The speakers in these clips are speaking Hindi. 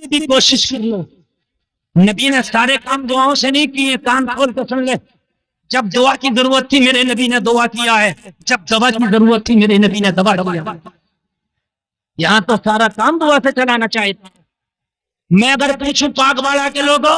भी कोशिश कर लो, नबी ने सारे काम दुआओं से नहीं किए। कान खोल कर सुन ले, जब दुआ की जरूरत थी मेरे नबी ने दुआ किया है, जब दवा की जरूरत थी मेरे नबी ने दवा किया। यहाँ तो सारा काम दुआ से चलाना चाहिए। मैं अगर पूछूं पाक वाला के लोगों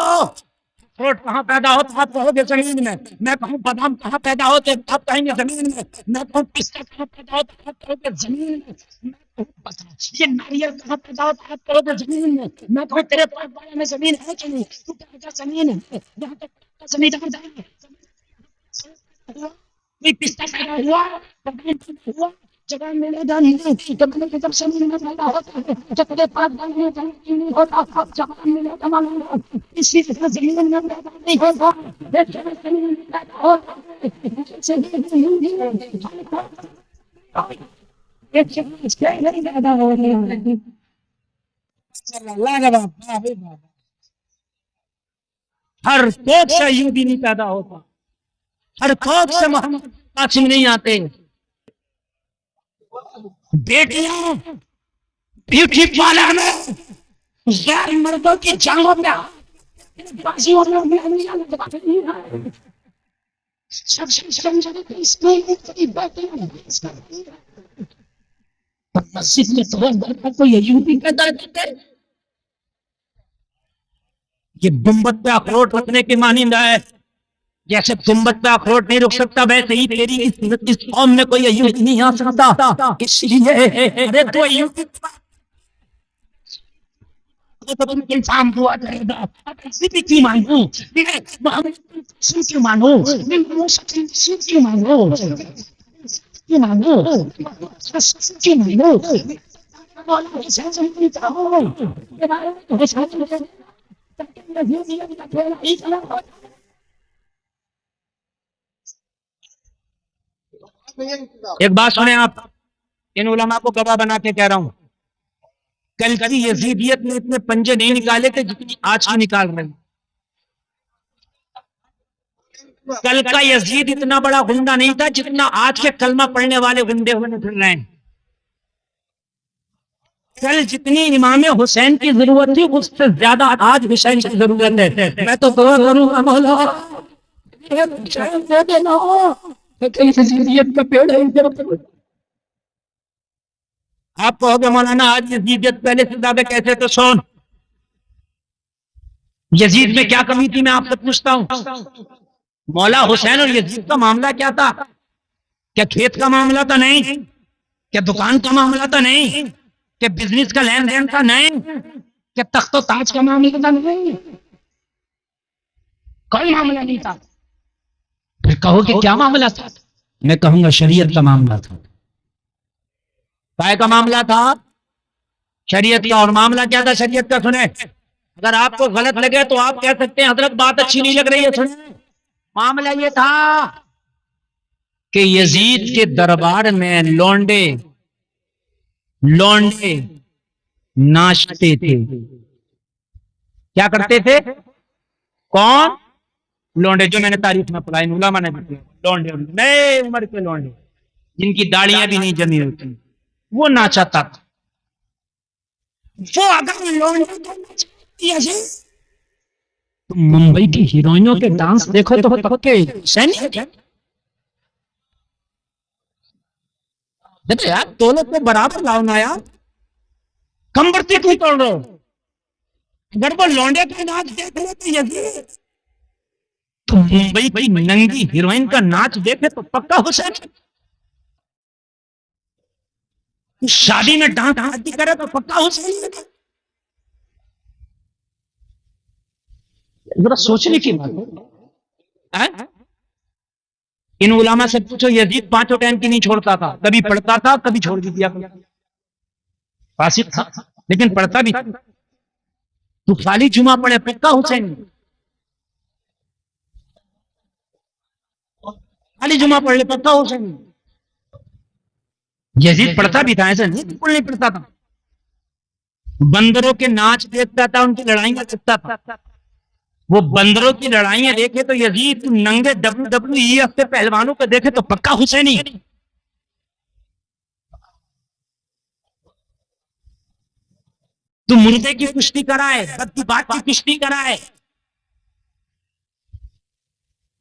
अखरोट कहाँ पैदा होता, आप कहोगे जमीन में। मैं कहूँ बादाम कहाँ पैदा होते, आप कहेंगे जमीन में। मैं कहूँ पिस्ता कहाँ पैदा होता, आप कहोगे जमीन में। मैं कहूँ ये नारियल कहाँ पैदा होता, आप कहोगे जमीन में। मैं कहूँ तेरे पाक वाले में जमीन है कि नहीं, तू कहेगा जमीन है। यहाँ तक जमीन कोई पिस्ता पैदा हुआ, बादाम पैदा हुआ, जगह मिलेगा नहीं। जब जमीन में पैदा होता है, जब तेरे पास में जमीन नहीं होता, जगह मिलेगा मालूम। इसी तरह जमीन में पैदा नहीं होता, जमीन में पैदा होता हर कोख से यूबी नहीं पैदा होता, हर कोख से मोहम्मद कासिम नहीं आते। बेटियां ब्यूटी पार्लर में गैर मर्दों की जांघों पे मस्जिद में तो ये यूपी पैदा करते, ये गुम्बद पे अखरोट रखने की मानिंदा है। जैसे गुम्बद पे अखरोट नहीं रुक सकता, वैसे ही तेरी इस कौम में कोई यूपी नहीं आ सकता। इसलिए अरे तो यूपी तो तुम इंसान दुआ करेगा, किसी की मांगो क्यों मांगो, क्यों मांगो, क्यों मांगो, क्यों मांगो। एक बात सुने आप, इन उलमा को गवाह बना के कह रहा हूं, कल की यजीदियत ने इतने पंजे नहीं निकाले थे जितनी आज की निकाल रहे। कल का यजीद इतना बड़ा गुंडा नहीं था जितना आज के कलमा पढ़ने वाले गुंडे होने फिर रहे हैं। कल जितनी इमाम हुसैन की जरूरत थी उससे ज्यादा आज हुसैन की जरूरत है। मैं तो दुआ करूंगा मौला दे देना, यजीदियत का पेड़ है। आप कहोगे मौलाना आज यजीदियत पहले से ज्यादा कैसे, तो सुन, यजीद में क्या कमी थी मैं आपसे पूछता हूं। मौला हुसैन और यजीद का मामला क्या था? क्या खेत का मामला था? नहीं। क्या दुकान का मामला था? नहीं। क्या बिजनेस का लेन देन था? नहीं। क्या तख्तो ताज का मामला था? नहीं। कोई मामला नहीं था। फिर कहो कि क्या मामला था? मैं कहूंगा शरीयत का मामला था। काय का मामला था? शरीयत का। और मामला क्या था शरीयत का? सुने, अगर आपको गलत लगे तो आप कह सकते हैं हजरत बात अच्छी नहीं लग रही है। सुने, मामला ये था कि यजीद के दरबार में लौंडे नाचते थे। क्या करते थे? कौन? लौंडे, जो मैंने तारीफ में पढ़ा, उलमा ने भी, लौंडे, नए उम्र के लौंडे जिनकी दाढ़ियां भी नहीं जमी होती, वो नाचाता था। वो अगर लौंडे तो मुंबई की हीरोइनों के डांस देखो तो यार दोनों को बराबर लाओ ना यार, कम बढ़ती क्यों तोड़ रहे हो? अगर वो लौंडे का नाच देख ले तो यजीद, तो मुंबई की नंगी हीरोइन का नाच देखे तो पक्का हुसैन। शादी में डांस आदि करे तो पक्का हुसैन। जरा सोचने की बात है। इन उलामा से पूछो, यजीद 5 टाइम की नहीं छोड़ता था, कभी पढ़ता था कभी छोड़ भी दिया। फासिक था लेकिन पढ़ता भी था। तू खाली जुमा पढ़े पक्का हुसैन, खाली जुमा पढ़ ले पक्का हुसैन। यजीद पढ़ता भी था, ऐसा नहीं बिल्कुल नहीं पढ़ता था। बंदरों के नाच देखता था, उनकी लड़ाइयां देखता था। वो बंदरों की लड़ाइयां देखे तो यजीद, नंगे WWE के पहलवानों को देखे तो पक्का हुसैनी। तू मुर्दे की कुश्ती कराए, बद्दी बात की कुश्ती कराए,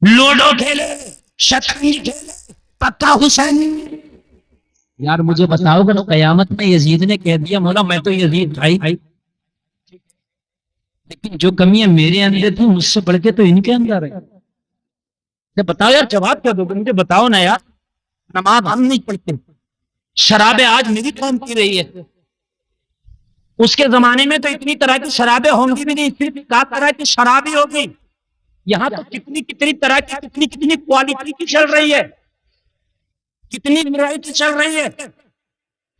लूडो खेले, शतरंज खेले, पक्का हुसैन। यार मुझे बताओ, अगर कयामत में यजीद ने कह दिया मौला मैं तो यजीद भाई, लेकिन जो कमियां मेरे अंदर थी मुझसे बढ़ के तो इनके अंदर है, तो बताओ यार, जवाब क्या दोगे मुझे? बताओ ना यार। नमाज हम नहीं पढ़ते, शराबे आज मेरी कौम पी रही है, उसके जमाने में तो इतनी तरह की शराबें होंगी भी नहीं, इतनी तरह की शराबी होगी। यहाँ तो कितनी कितनी तरह की, कितनी कितनी क्वालिटी की चल रही है, कितनी वैरायटी चल रही है।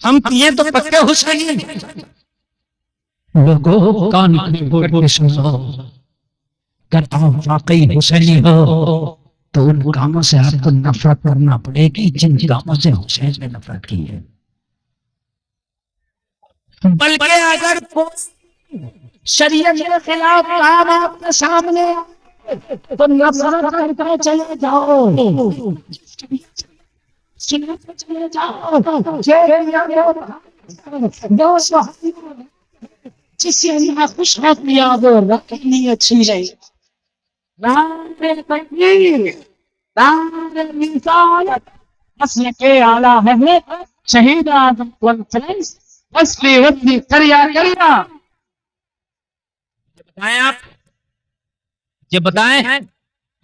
हम पिए तो पक्के हुसैनी। लोगों कान खोल के सुनो, अगर आप वाकई हुसैनी हो तो उन कामों से आपको नफरत करना पड़ेगी जिन कामों से हुसैन ने नफरत की है। बल्कि अगर कोई शरीयत के खिलाफ काम आपके सामने तो नफरत करके चले जाओ, चले जाओ। जिससे अल्लाह खुश हो गया वो रखनी अच्छी नहीं। के आला है शहीद आदम कॉन्फ्रेंस असली वक्ती करिया करिया। बताएं आप, ये बताएं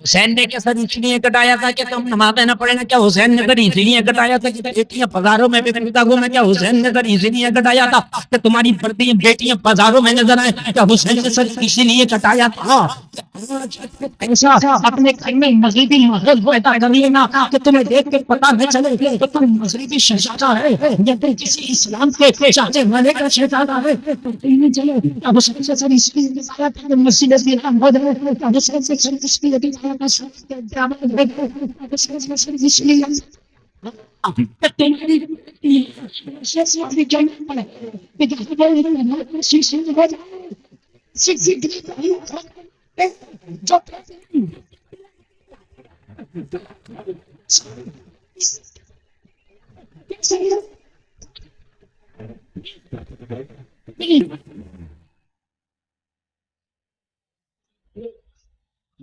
हुसैन ने क्या सर इसलिए कटाया था कि तुम नमाज न पढ़े ना? क्या हुसैन ने सर इसलिए कटाया था कि बेटियां बाजारों में भी फिरता घूमे? क्या हुसैन ने सर इसलिए कटाया था कि तुम्हारी बढ़ती बेटियां बाजारों में नजर आए? क्या हुसैन ने सर इसीलिए कटाया था? ऐसा अपने घर में मजहबी माहौल पैदा कर लेना कि तुम्हें देख के पता न चले कि तुम मजहबी शहजादा है या फिर किसी इस्लाम के चाहने वाले का शहजादा है। चलो अब सर इसलिए मस्जिद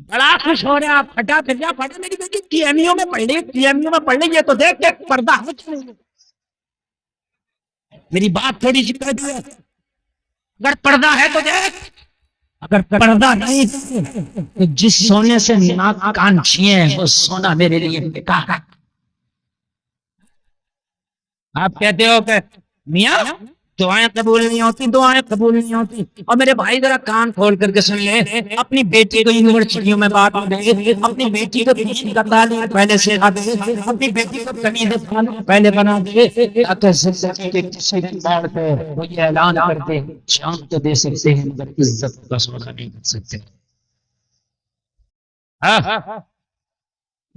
बड़ा खुश हो रहा, फटा फिर जा फटा। मेरी बेटी टीएमयू में पढ़ ली, टीएमयू में पढ़ ली, ये तो देख देख पर्दा। मेरी बात थोड़ी सी कर दी, अगर पर्दा है तो देख, अगर पर्दा नहीं तो जिस सोने से नाक कान छिए वो सोना मेरे लिए बेकार है। आप कहते हो कि मियां दुआएं कबूल नहीं होती, दुआएं कबूल नहीं होती। और मेरे भाई जरा कान खोल करके सुन ले, अपनी बेटी को यूनिवर्सिटियों में बात दे, अपनी बेटी को का तालीम पहले से दे, अपनी बेटी को कमीज पहले बना दे, वो ये ऐलान करते शाम तो दे सकते हैं मगर इज्जत का सौदा नहीं कर सकते।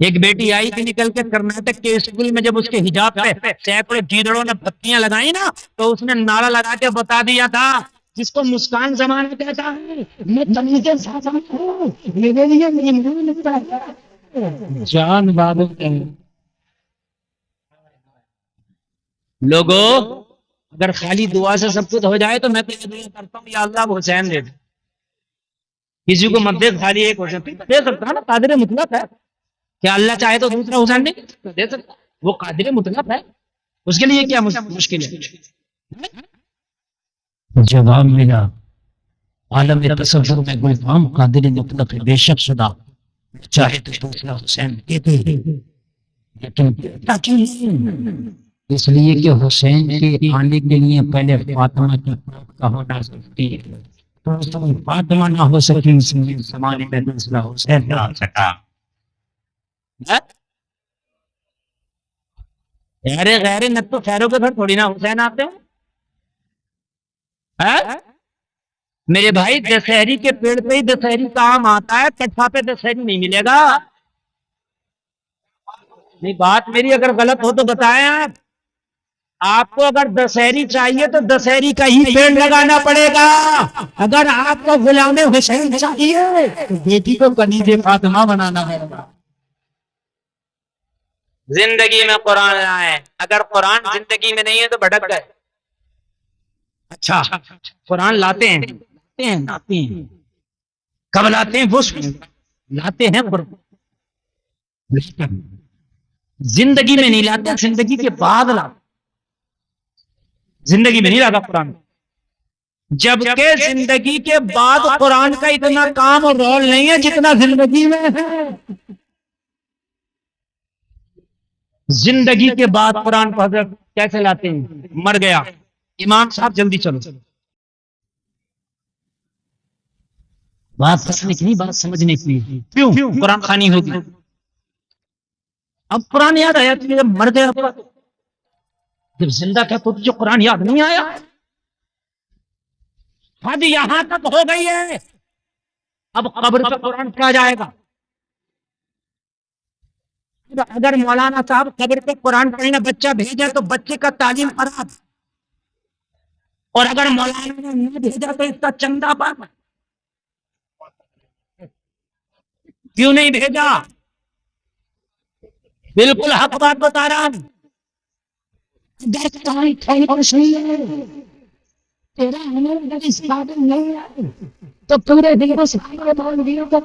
एक बेटी आई थी निकल के कर्नाटक के स्कूल में, जब उसके हिजाब पे सैकड़ों गीदड़ों ने बत्तियां लगाई ना तो उसने नारा लगा के बता दिया था, जिसको मुस्कान जमाना कहता है, मैं तमीज़े साथ हूं, मेरे लिए ईमान जान बादल है। लोगों अगर खाली दुआ से सब कुछ हो जाए तो मैं तो ये दुआ करता हूँ या अल्लाह हुसैन दे दे। किसी को मत दे, खाली एक हुसैन दे सकता है ना, कादिर मुतलक है। क्या अल्लाह चाहे तो दूसरा हुसैन नहीं दे सकता? वो कादिर मुतलक है, उसके लिए क्या मुश्किल है? जवाब मिला आलम तसव्वुर में गुलफाम कादिर मुतलक है, बेशक शुदा चाहे तो दूसरा हुसैन दे दे, लेकिन इसलिए कि हुसैन के आने के लिए पहले फातिमा का होना जरूरी है। तो फातिमा ना हो सकी इस जमाने में दूसरा हुसैन ना आ सका। अरे गैर न तो खैरों के घर थोड़ी ना हुसैन आते हैं। मेरे भाई दशहरी के पेड़ पे ही दशहरी का आम आता है, कट्ठा पे दशहरी नहीं मिलेगा। नहीं बात मेरी अगर गलत हो तो बताएं आप। आपको अगर दशहरी चाहिए तो दशहरी का ही पेड़ लगाना पड़ेगा। अगर आपको गुलाम हुसैन चाहिए तो बेटी को कनीज़े फातिमा बनाना पड़ेगा। जिंदगी में कुरान आए, अगर कुरान जिंदगी में नहीं है तो भटक गए। अच्छा, कुरान लाते हैं कब लाते हैं? वो लाते हैं कुरान जिंदगी में नहीं लाते, जिंदगी के बाद लाते। जिंदगी में नहीं लाता कुरान, जबकि जिंदगी के बाद कुरान का इतना काम और रोल नहीं है जितना जिंदगी में है। जिंदगी के बाद कुरान को हजरत कैसे लाते हैं? मर गया इमाम साहब, जल्दी चलो। बात समझने की नहीं, बात समझने की। क्यों? कुरान खानी होगी। अब कुरान याद आया तुझे जब मर गया, जब जिंदा था तो तुझे कुरान याद नहीं आया? हद यहां तक हो गई है, अब कब्र पे कुरान पढ़ा जाएगा। अगर मौलाना साहब कब्र पे कुरान पढ़ने बच्चा भेजा तो बच्चे का तालीम खराब, और अगर मौलाना ने नहीं भेजा तो इसका चंदा बंद। क्यों नहीं भेजा? बिल्कुल हक बात बता रहा हूं। तेरा अगर इस काबिल नहीं है तो पूरे दिन सारे मौलवियों को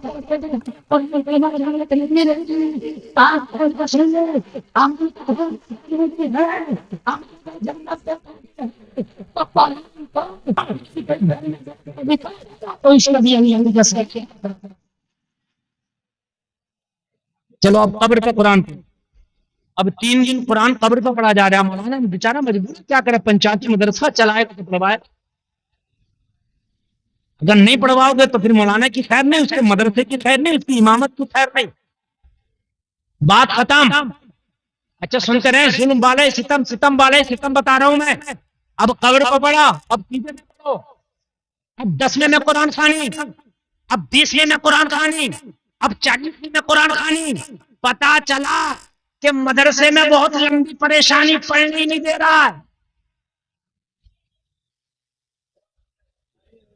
चलो अब कब्र पे कुरान पे, अब 3 दिन कुरान कब्र पे पढ़ा जा रहा है। मौलाना बेचारा मजबूर क्या करे, पंचायती मदरसा चलाएगा तो पढ़वाए, अगर नहीं पढ़वाओगे तो फिर मौलाना की खैर नहीं, उसके मदरसे की खैर नहीं, उसकी इमामत की खैर नहीं, बात खत्म। अच्छा सुनते रहे, जुल्म वाले सितम, सितम वाले सितम बता रहा हूं मैं। अब कब्र को पढ़ा, अब 3 में पढ़ो, अब 10वें में कुरान खानी, अब 20वें में कुरान खानी, अब 40वें में कुरान खानी। पता चला कि मदरसे में बहुत लंबी परेशानी, पढ़ने ही नहीं दे रहा है,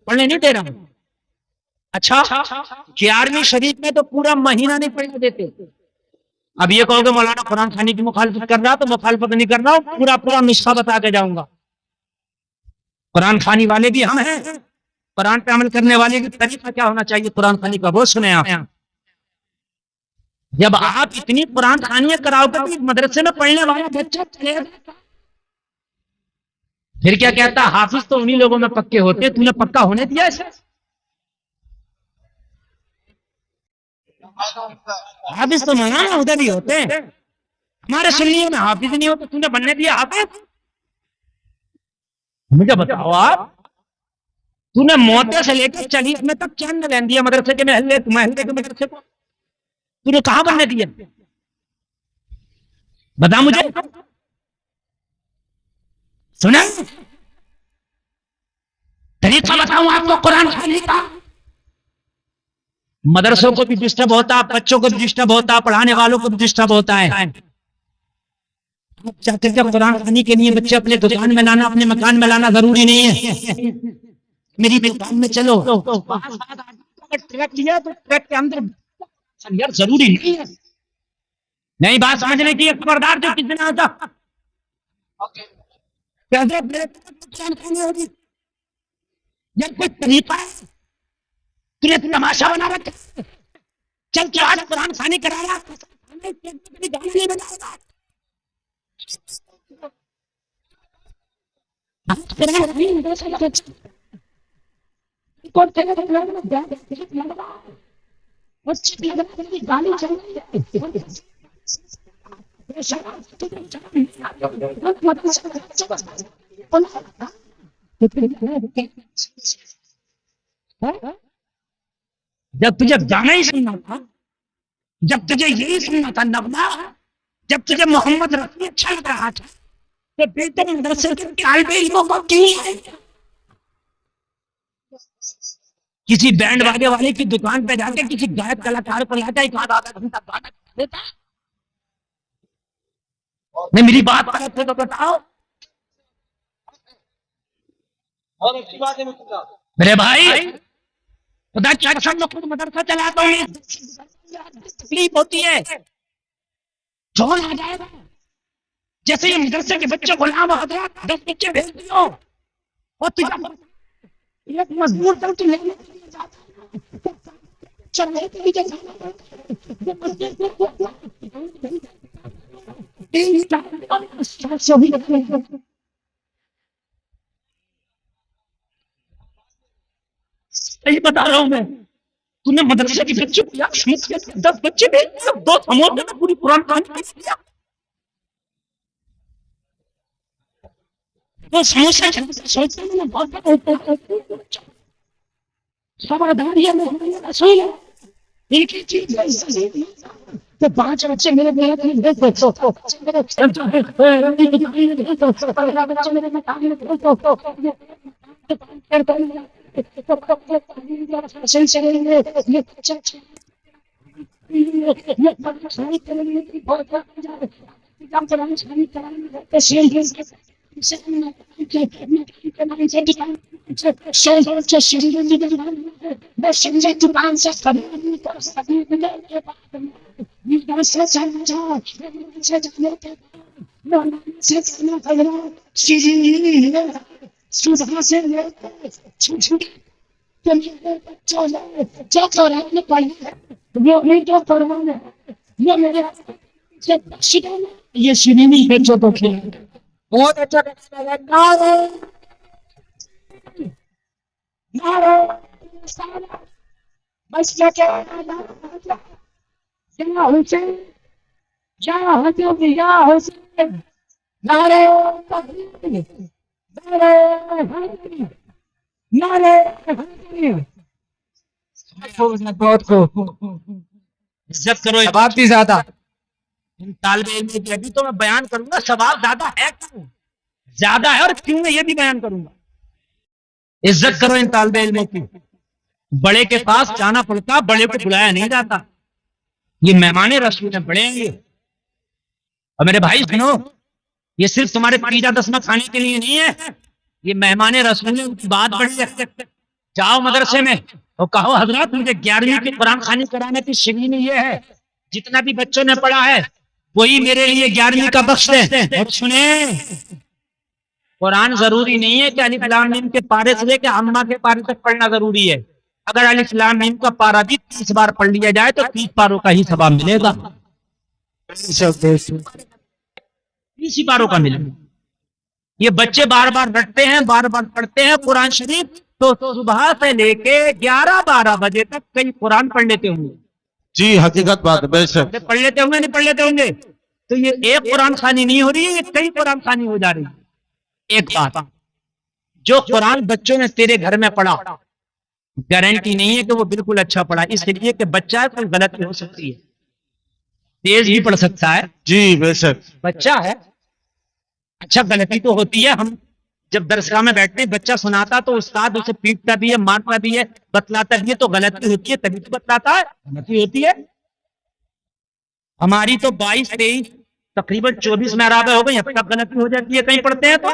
पढ़ने नहीं दे रहा। अच्छा 11वीं शरीफ में तो पूरा महीना नहीं पढ़ने देते। अब ये कहोगे मौलाना कुरान खानी की मुखालफत कर रहा, तो मुखालफत नहीं कर रहा हूं, पूरा पूरा नुस्खा बता के जाऊंगा। कुरान खानी वाले भी हम हैं, कुरान पे अमल करने वाले की तरीका क्या होना चाहिए कुरान खानी का, वो सुने आप। जब आप इतनी कुरान खानियां कराओगे तो मदरसे में पढ़ने वाला बच्चा चलेगा, फिर क्या कहता, हाफिज तो उन्हीं लोगों में पक्के होते, तूने पक्का होने दिया इसे? हाफिज तो मौलाना उधर ही होते हैं, हमारे सुन्नियों में हाफिज नहीं होते, तूने बनने दिया हाफिज? मुझे बताओ आप, तूने मोते से लेकर 40 में तक चैन लेन दिया मदरसे के महल्ले के मदरसे को, तूने कहां बनने दिया? बता मुझे। सुना तरीका बताऊं आपको कुरान खाने का? मदरसों को भी डिस्टर्ब होता, बच्चों को भी डिस्टर्ब होता, पढ़ाने वालों को भी डिस्टर्ब होता है। चाहते जब कुरान खाने के लिए बच्चे अपने दुकान में लाना, अपने मकान में लाना जरूरी नहीं है। मेरी दुकान में चलो, ट्रक लिया तो ट्रक के अंदर यार जरूरी नहीं है। नहीं बात समझने की, खबरदार जो किसी ने आता होगी, जब कोई तरीका है तुझे तमाशा बना रखा, चल क्या आज कुरान खानी कराया, नहीं बनाएगा। जब तुझे गाना ही सुनना था, जब तुझे यही सुनना था नगमा, जब तुझे मोहम्मद रफी अच्छा लग रहा था, तो बेहतर मदरसे के तालिबे इल्मों को क्यों किसी बैंड वाले वाले की दुकान पे जाके किसी गायक कलाकार को लाता है, आधा घंटा गाना देता? मैं मेरी बात पर तो बताओ। और अच्छी बात है मेरे भाई, खुदा चाचा मैं खुद मदरसा चलाता हूँ, तकलीफ होती है, जोन आ जाएगा। जैसे ये मदरसे के बच्चे गुलाम हो गया, 10 बच्चे भेज दियो, और तुझे एक मजबूर कर तू लेने के लिए जाता है, चलने के लिए जाता है। सही बता रहा हूं मैं, तूने मदरसे के बच्चों को यार 10 बच्चे भेज दिए, 2 समोसे में पूरी कुरान कहानी भेज दिया। वो समोसा सोचते हैं ना बहुत खबरदारी है रसोई है, एक ही चीज है तो 5 बच्चे मेरे ये सुनी नहीं बच्चों को खिला बहुत अच्छा बहुत खूब इज्जत करो, सवाब भी ज्यादा इन तालिब इल्म की। अभी तो मैं बयान करूंगा सवाब ज्यादा है क्यों, ज्यादा है और क्यों, मैं ये भी बयान करूंगा। इज्जत करो इन तालिब इल्म की। बड़े के पास जाना पड़ता, बड़े को बुलाया नहीं जाता। ये मेहमान रसूल है, बड़े हैं ये। और मेरे भाई सुनो, ये सिर्फ तुम्हारे पीजा दसमा खाने के लिए नहीं है, ये मेहमान रसूल है, उनकी बात बड़ी है। जाओ मदरसे में और कहो हजरत मुझे 11वीं की कुरान खानी कराने की शिगनी में ये है, जितना भी बच्चों ने पढ़ा है वही मेरे लिए 11वीं का बख्श है। और सुने, कुरान जरूरी नहीं है कि अलिफ लाम मीम के पारे से लेकर अम्मा के पारे तक पढ़ना जरूरी है। अगर अलिफ लाम मीम का पारा भी 30 बार पढ़ लिया जाए तो 30 पारों का ही सवाब मिलेगा, 30 पारों का मिलेगा। ये बच्चे बार बार रटते हैं, बार बार पढ़ते हैं कुरान शरीफ, तो सुबह से लेके 11-12 बजे तक कई कुरान पढ़ लेते होंगे। जी हकीकत बात है, बेशक पढ़ लेते होंगे, नहीं पढ़ लेते होंगे। तो ये एक कुरान खानी नहीं हो रही है, ये कई कुरान खानी हो जा रही है। एक बात, जो कुरान बच्चों ने तेरे घर में पढ़ा, गारंटी नहीं है कि वो बिल्कुल अच्छा पढ़ा, इसलिए कि बच्चा है, कोई गलती हो सकती है, तेज भी पढ़ सकता है। जी बेशक, बच्चा है, अच्छा गलती तो होती है। हम जब दरसगाह में बैठते हैं, बच्चा सुनाता तो उस्ताद उसे पीटता भी है, मारता भी है, बतलाता भी है, तो गलती होती है, तभी तो बतलाता है, गलती होती है। हमारी तो 22-23 तकरीबन 24 मेहराबें हो गई, अब तक गलती हो जाती है कहीं पढ़ते हैं तो।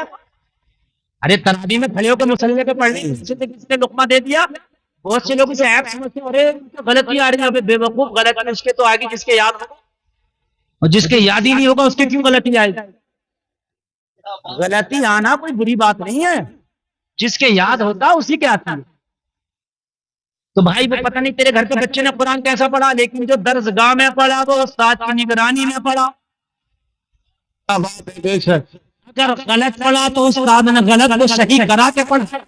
अरे तरावी में खड़े होकर मुसल्ले पे पढ़ किसने लुकमा दे दिया, बहुत से लोग इसे ऐप समझते हैं, अरे गलती आ रही है, बेवकूफ गलत है उसके तो आगे जिसके याद होगा, और जिसके याद ही नहीं होगा उसके क्यों गलती आएगी। गलती आना कोई बुरी बात नहीं है, जिसके याद होता उसी के आती है। तो भाई वो पता नहीं तेरे घर के बच्चे ने कुरान कैसा पढ़ा, लेकिन जो दरसगाह में पढ़ा वो उस्ताद की निगरानी में पढ़ा। अगर गलत पढ़ा तो उस्ताद ने गलत को सही करा के पढ़ा।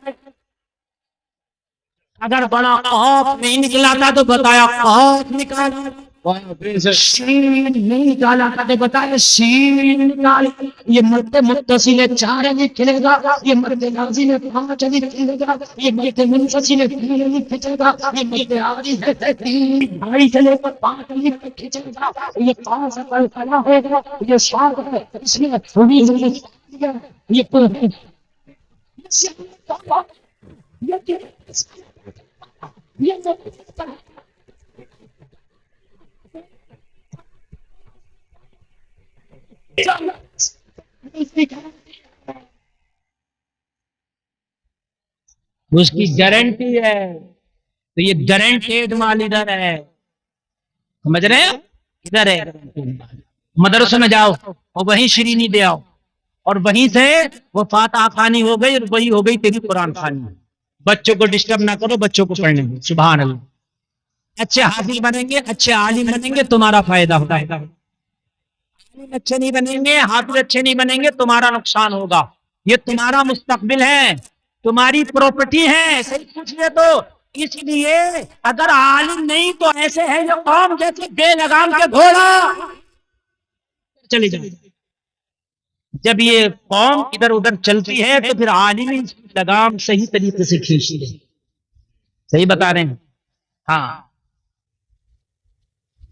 अगर बड़ा खौफ नहीं निकला था तो बताया खौफ निकाला, शीन नहीं निकाला था तो बताया शीन निकाल। ये मरते मुत्तसिले 4 नहीं खिलेगा, ये मरते नाजी में 5 नहीं खिलेगा, ये मरते मुनफसिले 3 नहीं खिंचेगा, ये मरते आरी है 3 भाई चले पर 5 नहीं खिंचेगा, ये 5 पर खड़ा होगा, ये स्वाद है इसलिए थोड़ी ये उसकी गारंटी है। तो ये गारंटेड माल इधर है, समझ रहे हैं, इधर है। मदरसे में जाओ और वहीं श्रीनी दे आओ, और वहीं से वो फातिहा खानी हो गई और वही हो गई तेरी कुरान खानी। बच्चों को डिस्टर्ब ना करो, बच्चों को पढ़ने दो। सुभान अल्लाह। अच्छे हाफिज बनेंगे, अच्छे आलिम बनेंगे, तुम्हारा फायदा होगा। आलिम अच्छे नहीं बनेंगे, हाफिज अच्छे नहीं बनेंगे, तुम्हारा नुकसान होगा। ये तुम्हारा मुस्तकबिल है, तुम्हारी प्रॉपर्टी है। सही पूछ ले तो इसलिए अगर आलिम नहीं तो ऐसे है जो कौम जैसे बेलगाम के घोड़ा चले जाए। जब ये कौम इधर उधर चलती है तो फिर आलिम इसकी लगाम सही तरीके से खींचती है। सही बता रहे हैं। हाँ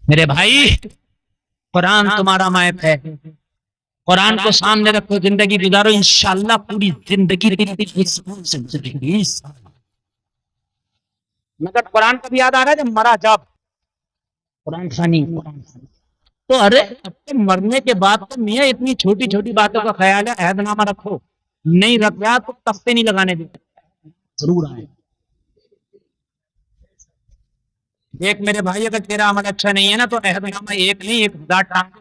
मेरे भाई, कुरान तुम्हारा मैप है। कुरान को सामने रखो, जिंदगी गुजारो, इंशाअल्लाह पूरी जिंदगी से। मगर कुरान कब याद आ रहा है? जब मरा, जब कुरान खानी। तो अरे अब तो मरने के बाद तो मियाँ इतनी छोटी छोटी बातों का ख्याल है, अहदनामा रखो। नहीं रख गया तो तख्ते नहीं लगाने देते, जरूर आए। देख मेरे भाई, अगर तेरा अमल अच्छा नहीं है ना तो अहदनामा एक नहीं 1000 टांग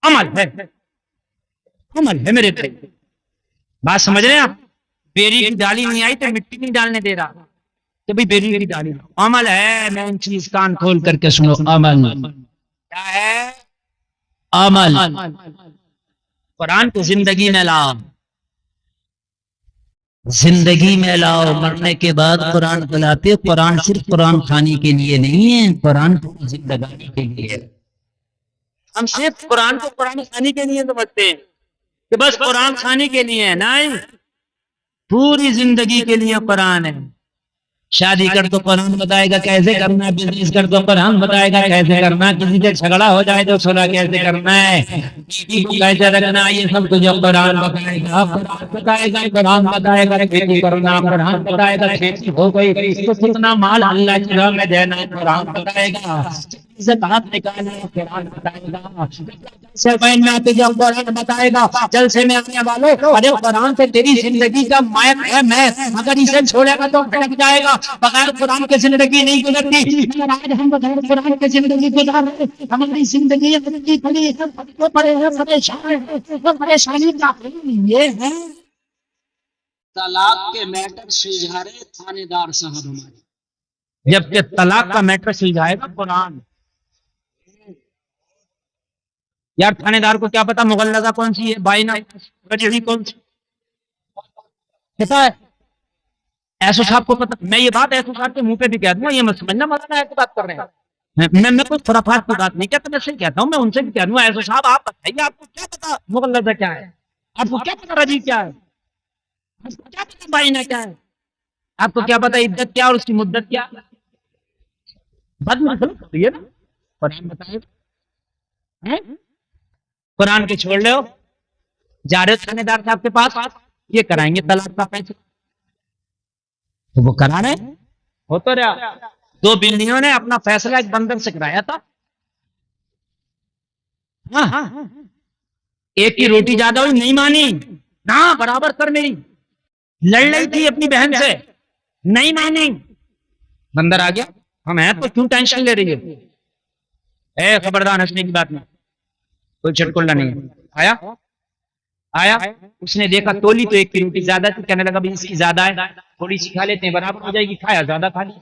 अमल है। अमल है मेरे भाई, बात समझ रहे हैं आप? बेरी की डाली नहीं आई तो मिट्टी नहीं डालने दे रहा कि भाई बेरी की डाली। अमल है। मेन चीज कान खोल करके सुनो, अमल क्या है? अमल। कुरान को जिंदगी में लाओ, जिंदगी में लाओ। मरने के बाद कुरान को लाते। कुरान सिर्फ कुरान खाने के लिए नहीं है, कुरान जिंदगानी के लिए है। हम सिर्फ कुरान को कुरान खाने के लिए समझते हैं कि बस कुरान खाने के लिए है। नहीं, पूरी जिंदगी के लिए कुरान है। शादी कर तो कुरान बताएगा कैसे करना है, बिजनेस कर तो कुरान बताएगा कैसे करना, किसी से झगड़ा हो जाए तो सुलह कैसे करना है, बीवी को कैसे रखना है, ये सब कुछ कुरान बताएगा। कुरान बताएगा, कुरान बताएगा खेती करना, कुरान बताएगा खेती हो गई तो कितना माल अल्लाह की राह में देना, कुरान बताएगा। से बात निकालना, कुरान बताएगा। से बैन में आते जब कुरान बताएगा। जलसे में आने वालों, अरे कुरान से तेरी जिंदगी का मैप है मैप, अगर इसे छोड़ेगा तो भटक जाएगा। बगैर कुरान के जिंदगी नहीं गुजरती। मगर आज हम बगैर कुरान के जिंदगी गुजार रहे हैं। हमारी जिंदगी इतनी खुली है, परेशानी का ये है। तलाक के मैटर सुलझा रहे थानेदार साहब हमारे, जबकि तलाक का मैटर सुलझाएगा कुरान। यार थानेदार को क्या पता मुगल्लजा कौन सी है, बाइना रजड़ी कौन सी पता है? ऐसो साहब को पता। मैं ये बात ऐसो साहब के मुंह पे भी कह दूंगा, ये मत समझना मौलाना ऐसी बात कर रहे हैं। मैं कोई खुराफात की बात नहीं कहता, मैं सही कहता हूँ। मैं उनसे भी कह दूंगा, ऐसो साहब आप बताइए, आपको क्या पता मुगल्लजा क्या है, आपको क्या पता रजी क्या है, आपको क्या पता बाइना क्या है, आपको क्या पता इद्दत क्या और उसकी मुद्दत क्या? बात में ना कुरान बताए। कुरान के छोड़ लो, जा रहे थानेदार साहब के पास, ये कराएंगे तलाक का पैसा, तो वो करा रहे हो तो रहा। 2 बिल्लियों ने अपना फैसला एक बंदर से कराया था। हाँ, एक की रोटी ज्यादा हुई, नहीं मानी ना, बराबर कर मेरी। लड़ रही थी अपनी बहन से, नहीं मानी, बंदर आ गया। हम हैं तो क्यों टेंशन ले रही है? खबरदार, हंसने की बात नहीं, कोई चटकुल्ला नहीं। आया, उसने देखा तोली तो एक की रोटी ज्यादा थी, कहने लगा भाई इसकी ज्यादा है, थोड़ी सी खा लेते हैं, बराबर हो जाएगी। खाया, ज्यादा खा ली,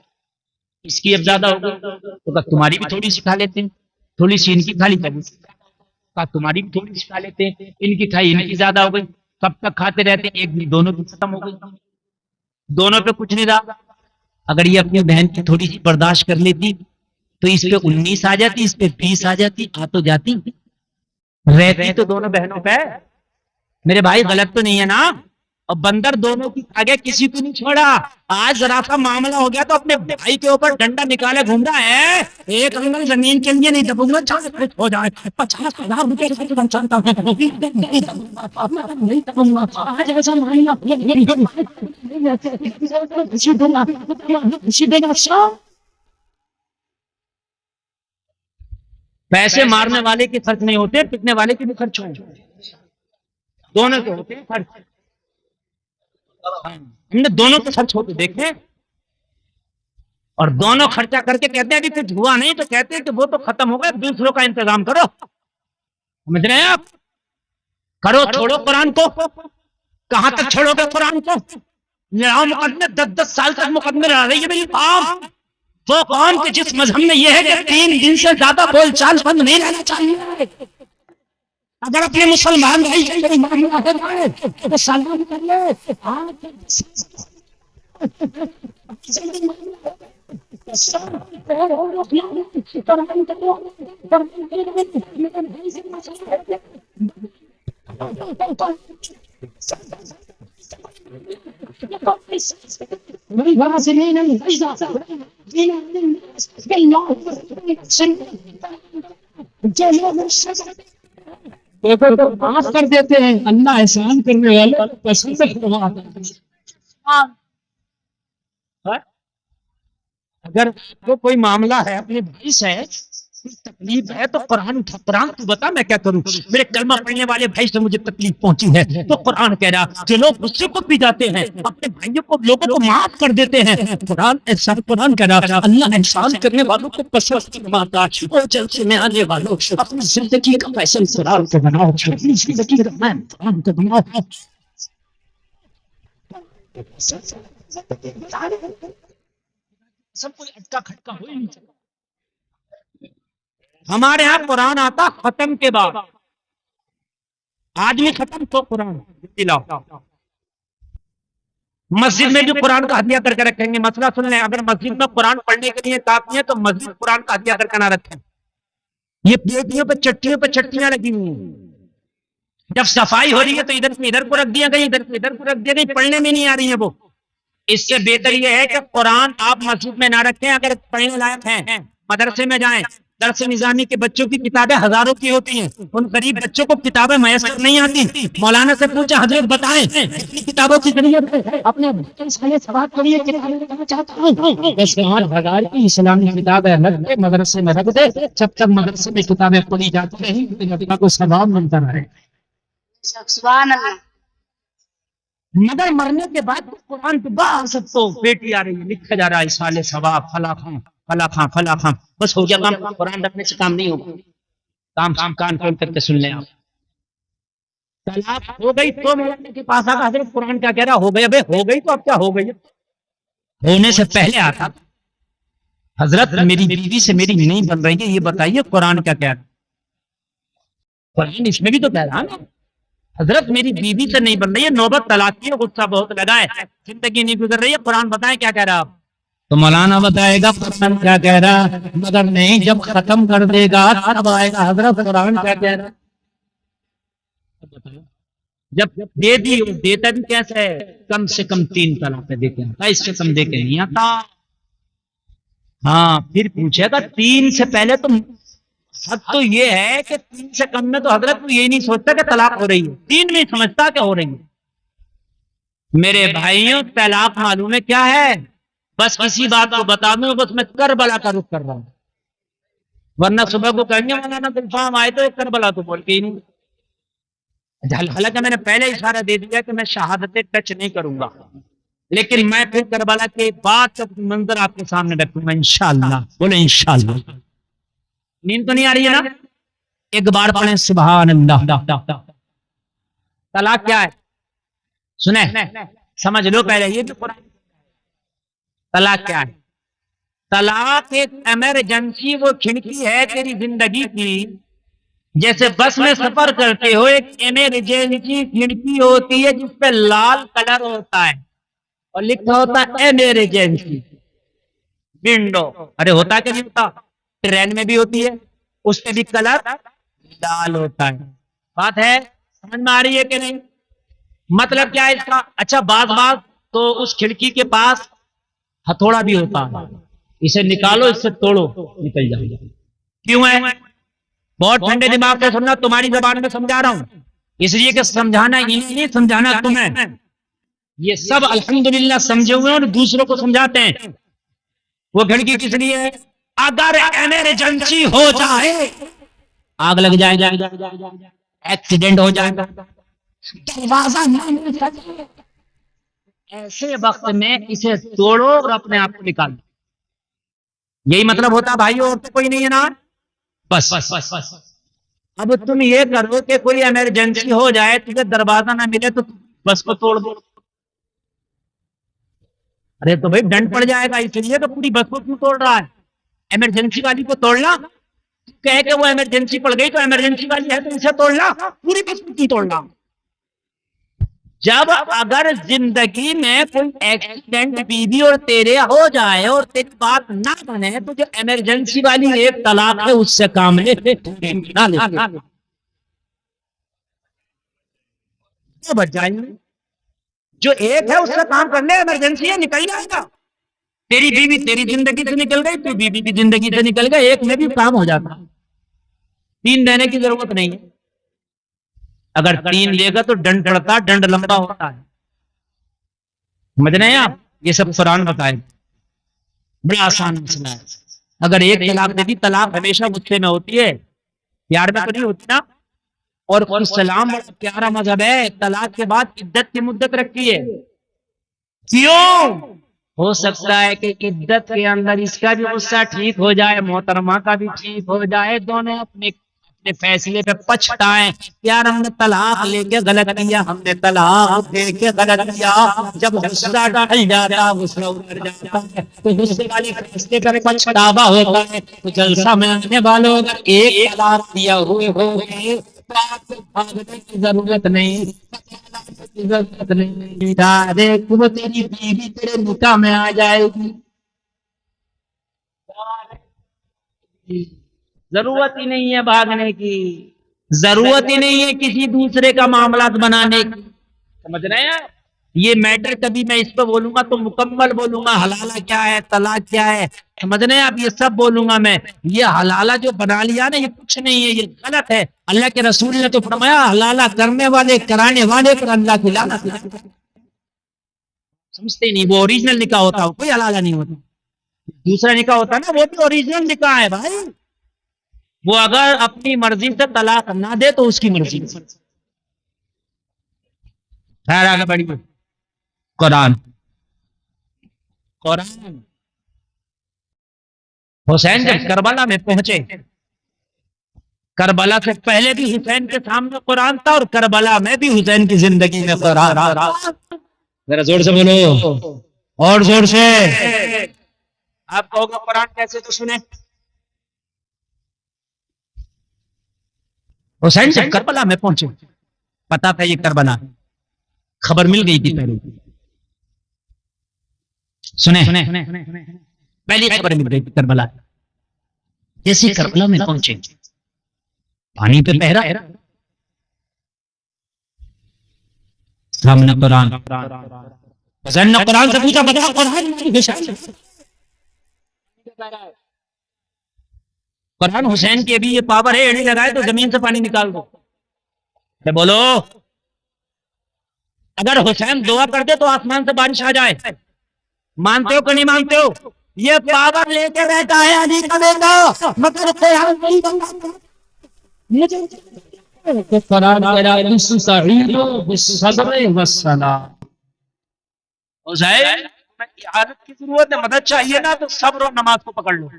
इसकी अब ज्यादा हो गई, तो तुम्हारी भी थोड़ी सी खा लेते हैं, थोड़ी सी इनकी खा ली, कहा तुम्हारी भी थोड़ी सी खा लेते हैं, इनकी खाई, इनकी ज्यादा हो गई। कब तक खाते रहते? एक दिन दोनों की खत्म हो गई, दोनों पे कुछ नहीं रहा। अगर ये अपनी बहन की थोड़ी सी बर्दाश्त कर लेती तो इस पे 19 आ जाती, इस पे 20 आ जाती, आ तो जाती, रहती तो दोनों बहनों पे। मेरे भाई गलत तो नहीं है ना? और बंदर दोनों की आगे किसी को नहीं छोड़ा। आज जरा सा मामला हो गया तो अपने भाई के ऊपर डंडा निकाले घूम रहा है। एक अंगल जमीन के लिए नहीं दबूंगा, चाहे हो जाए 50,000 रुपए नहीं दबूंगा। आज ऐसा मामला पैसे मारने वाले के खर्च नहीं होते, पिटने वाले के भी खर्च होंगे, दोनों के होते हैं खर्च। हमने दोनों के खर्च होते देखे, और दोनों खर्चा करके कहते हैं कि कुछ हुआ नहीं, तो कहते हैं कि वो तो खत्म हो गया, दूसरों का इंतजाम करो। समझ रहे हैं आप? करो, छोड़ो कुरान को। कहां तक छोड़ोगे कुरान को? लड़ाओ मुकदमे, 10-10 साल तक मुकदमे लड़ा रही है मेरी बाप। वो कौन कि जिस मजहब में यह है कि 3 दिन से ज्यादा बोलचाल बंद नहीं रहना चाहिए। अगर अपने मुसलमान भाई से कोई मामला है तो सलाम कर ले। तो माफ कर देते हैं, अल्लाह एहसान करने वाले पसंद करवाता है। अगर वो कोई मामला है अपने भाई से, तकलीफ है तो कुरान उठा। कुरान तू बता मैं क्या करूं? मेरे कलमा पढ़ने वाले भाई से मुझे तकलीफ पहुंची है तो कुरान कह रहा जो लोग गुस्से को पी जाते हैं अपने भाइयों को, लोगों को माफ कर देते हैं। कुरान एहसान, कुरान कह रहा अल्लाह एहसान करने वालों को पसंद फरमाता है। और जलसे में आने वालों अपनी जिंदगी का फैसल कुरान को बनाओ, अपनी जिंदगी का मैं कुरान को बनाओ। सब कोई अटका खटका हो ही नहीं सकता। हमारे यहाँ कुरान आता खत्म के बाद। आज भी खत्म तो कुरान दिलाओ। मस्जिद में भी कुरान का हदिया करके रखेंगे। मसला सुन लें, अगर मस्जिद में कुरान पढ़ने के लिए काफी है तो मस्जिद कुरान का हदिया करके ना रखें। ये पेटियों पे चट्टियां लगी हुई हैं। जब सफाई हो रही है तो इधर से इधर को रख दिया गई, इधर से इधर को रख दिया गई, पढ़ने में नहीं आ रही है वो। इससे बेहतर यह है कि कुरान आप मस्जिद में ना रखें। अगर पढ़ने लायक हैं मदरसे में जाएं। दरस निजामी के बच्चों की किताबें हजारों की होती हैं, उन गरीब बच्चों को किताबें मैसर नहीं आती। मौलाना से पूछा हजरत बताएं किताबों की जरूरत है, अपने सवाल करिए किताबें बताना चाहता हूं। बस 8,000 की इस्लामी किताबें मदरसे में रख दे, जब तक मदरसे में किताबें पढ़ी जाती रही को सवाब मिलता रहे। सुभान अल्लाह। मगर मरने के बाद कुरान के बाद सबको बेटी आ रही है, लिखा जा रहा है साले सवाब फला खां। बस हो गया काम। कुरान रखने से काम नहीं होगा। काम कान खोल करके सुन लें आप। तलाक हो गई तो मौलाना के पास आकर हजरत कुरान क्या कह रहा? हो गई। अबे हो गई तो अब क्या हो गई? होने से पहले आता हजरत मेरी बीवी से मेरी नहीं बन रही है, ये बताइए कुरान क्या कह रहा? कुरान इसमें भी तो कह रहा ना हजरत मेरी बीवी से नहीं बन रही है, नौबत तलाक की, गुस्सा बहुत लगा है, जिंदगी नहीं गुजर रही है। कुरान बताएं क्या कह रहा आप? तो मौलाना बताएगा कुरान क्या कह रहा, मगर नहीं, जब खत्म कर देगा तब आएगा हजरत कुरान क्या कह रहा। जब दे दी देता भी कैसे है? कम से कम 3 तलाक देके आता, इससे कम देके नहीं आता। हाँ, फिर पूछेगा 3 से पहले तो हद तो ये है कि 3 से कम में तो हजरत को ये नहीं सोचता कि तलाक हो रही है, 3 में समझता क्या हो रही है। मेरे भाइयों, तलाक मालूम है क्या है? बस किसी बात को बता दूं, बस मैं करबला का रुख कर रहा हूं, वरना सुबह को कहेंगे मौलाना गुलफाम आए तो करबला तो बोल के ही नहीं। हालांकि मैंने पहले इशारा दे दिया कि मैं शहादतें टच नहीं करूंगा, लेकिन मैं फिर करबला के बाद का मंजर आपके सामने रखूंगा इंशाअल्लाह। बोले इंशाअल्लाह। नींद तो नहीं आ रही है ना? एक बार पढ़ें सुभान अल्लाह। तलाक क्या है सुने, समझ लो पहले ये तो कुरान। तलाक क्या है? तलाक एक इमरजेंसी वो खिड़की है तेरी जिंदगी की, जैसे बस में सफर करते हो, एक इमरजेंसी खिड़की होती है जिसपे लाल कलर होता है और लिखा होता है इमरजेंसी विंडो। अरे होता क्या नहीं होता? ट्रेन में भी होती है, उस पे भी कलर लाल होता है। बात है समझ में आ रही है कि नहीं? मतलब क्या है इसका? अच्छा, बाज तो उस खिड़की के पास हथौड़ा भी होता है, इसे निकालो, इससे तोड़ो, निकल जाएगा। क्यों है? बहुत ठंडे दिमाग से सुनना, तुम्हारी जबान में समझा रहा हूं, इसलिए कि समझाना नहीं, समझाना तुम्हें। ये सब अल्हम्दुलिल्लाह समझे हुए और दूसरों को समझाते हैं। वो खिड़की किस लिए है? अगर इमरजेंसी हो जाए, आग लग जाए, एक्सीडेंट हो जाएगा, दरवाजा ना मिल सके, ऐसे वक्त में इसे तोड़ो और अपने आप को निकालो। यही मतलब होता भाई, और तो कोई नहीं है ना? बस अब तुम ये करो कि कोई इमरजेंसी हो जाए, तुझे दरवाजा ना मिले तो बस को तोड़ दो। अरे तो भाई दंड पड़ जाएगा, इसलिए तो पूरी बस को क्यों तोड़ रहा है? इमरजेंसी वाली को तोड़ना, कह के वो इमरजेंसी पड़ गई तो इमरजेंसी वाली है तो इसे तोड़ना, पूरी बस को क्यों तोड़ना? जब अगर जिंदगी में कोई एक्सीडेंट बीवी और तेरे हो जाए और तेरी बात ना बने तो जो इमरजेंसी वाली एक तलाक है उससे काम ले ना ले तो बच जाएंगे। जो एक है उससे काम कर ले, इमरजेंसी है निकल जाएगा। तेरी बीवी तेरी जिंदगी से निकल गई, तू बीवी की जिंदगी से निकल गया, एक में भी काम हो जाता। 3 देने की जरूरत नहीं है। अगर 3 लेगा तो दंड पड़ता, दंड लंबा होता है। समझ रहे हैं आप? ये सब कुरान बताए, बड़ा आसान मसला है। अगर एक तलाक दे दी, तलाक हमेशा गुस्से में होती है, प्यार में तो नहीं होती ना। और इस्लाम बड़ा प्यारा मजहब है, तलाक के बाद इद्दत की मुद्दत रखी है। क्यों? हो सकता है कि इद्दत के अंदर इसका भी गुस्सा ठीक हो जाए, मोहतरमा का भी ठीक हो जाए, दोनों अपने फैसले पे पछताएं। यार हमने तलाक लेके गलत किया, हमने तलाक लेके गलत किया। जब गुस्सा टल जाता, गुस्सा उतर जाता है तो गुस्से वाले फैसले पर पछतावा होता है। तो जलसा में आने वालों अगर एक तलाक दिया हुए हो गए तो आपको भागने की जरूरत नहीं, जरूरत नहीं। डायरेक्ट वो तेरी बीवी तेरे निकाह में आ जाएगी, जरूरत ही नहीं है भागने की, जरूरत ही नहीं है किसी दूसरे का मामला बनाने की। समझ रहे हैं? ये मैटर कभी मैं इस पर बोलूंगा तो मुकम्मल बोलूंगा, हलाला क्या है, तलाक क्या है, समझ रहे हैं आप? ये सब बोलूंगा मैं। ये हलाला जो बना लिया ना, ये कुछ नहीं है, ये गलत है। अल्लाह के रसूल ने तो फरमाया हलाला करने वाले कराने वाले पर अल्लाह की लानत। समझते नहीं, वो ओरिजिनल निकाह होता है, कोई हलाला नहीं होता। दूसरा निकाह होता है ना, वो भी ओरिजिनल निकाह है भाई। वो अगर अपनी मर्जी से तलाक ना दे तो उसकी मर्जी। खैर आगे बढ़िए। कुरान, कुरान हुसैन जब करबला में पहुंचे, करबला से पहले भी हुसैन के सामने कुरान था और करबला में भी हुसैन की जिंदगी में कुरान। जरा जोर से बोलो, और जोर से। आप कहोगे कुरान कैसे, तो सुने। हुसैन जब करबला में पहुंचे, पता था ये करबला, खबर मिल गई थी पहले। सुने, पहली खबर मिल गई थी करबला। जैसे करबला में पहुंचे, पानी पे पहरा, सामने कुरान। हुसैन ने कुरान से पूछा, बता कुरान हुसैन की अभी ये पावर है, एड़ी लगाए तो जमीन से पानी निकाल दो। बोलो, अगर हुसैन दुआ कर दे तो आसमान से बारिश आ जाए। मानते हो कि नहीं मानते हो? ये पावर लेके बैठा है अली का बेटा, मगर हालत की जरूरत है, मदद चाहिए ना, तो सब्र और नमाज को पकड़ लो।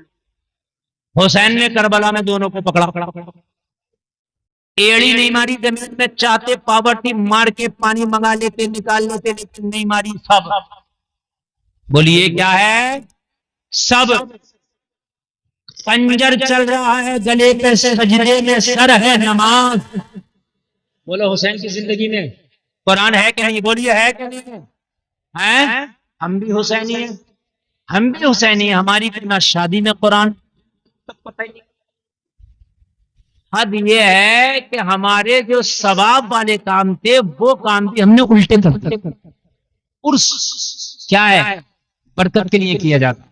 हुसैन ने करबला में दोनों को पकड़ा, एड़ी नहीं मारी जमीन में, चाहते पावर थी मार के पानी मंगा लेते, निकाल लेते, लेकिन नहीं मारी। सब बोलिए क्या है? सब। पंजर चल रहा है, गले पे सजदे में सर है नमाज। बोलो हुसैन की जिंदगी में कुरान है कि नहीं? बोलिए है कि नहीं है? हम भी हुसैनी हैं, हम भी हुसैनी हैं। हमारी ना शादी में कुरान, पता ही नहीं। हद ये है कि हमारे जो सवाब वाले काम थे वो काम भी हमने उल्टे कर दिए। उर्स क्या है? बरकत के लिए किया जाता।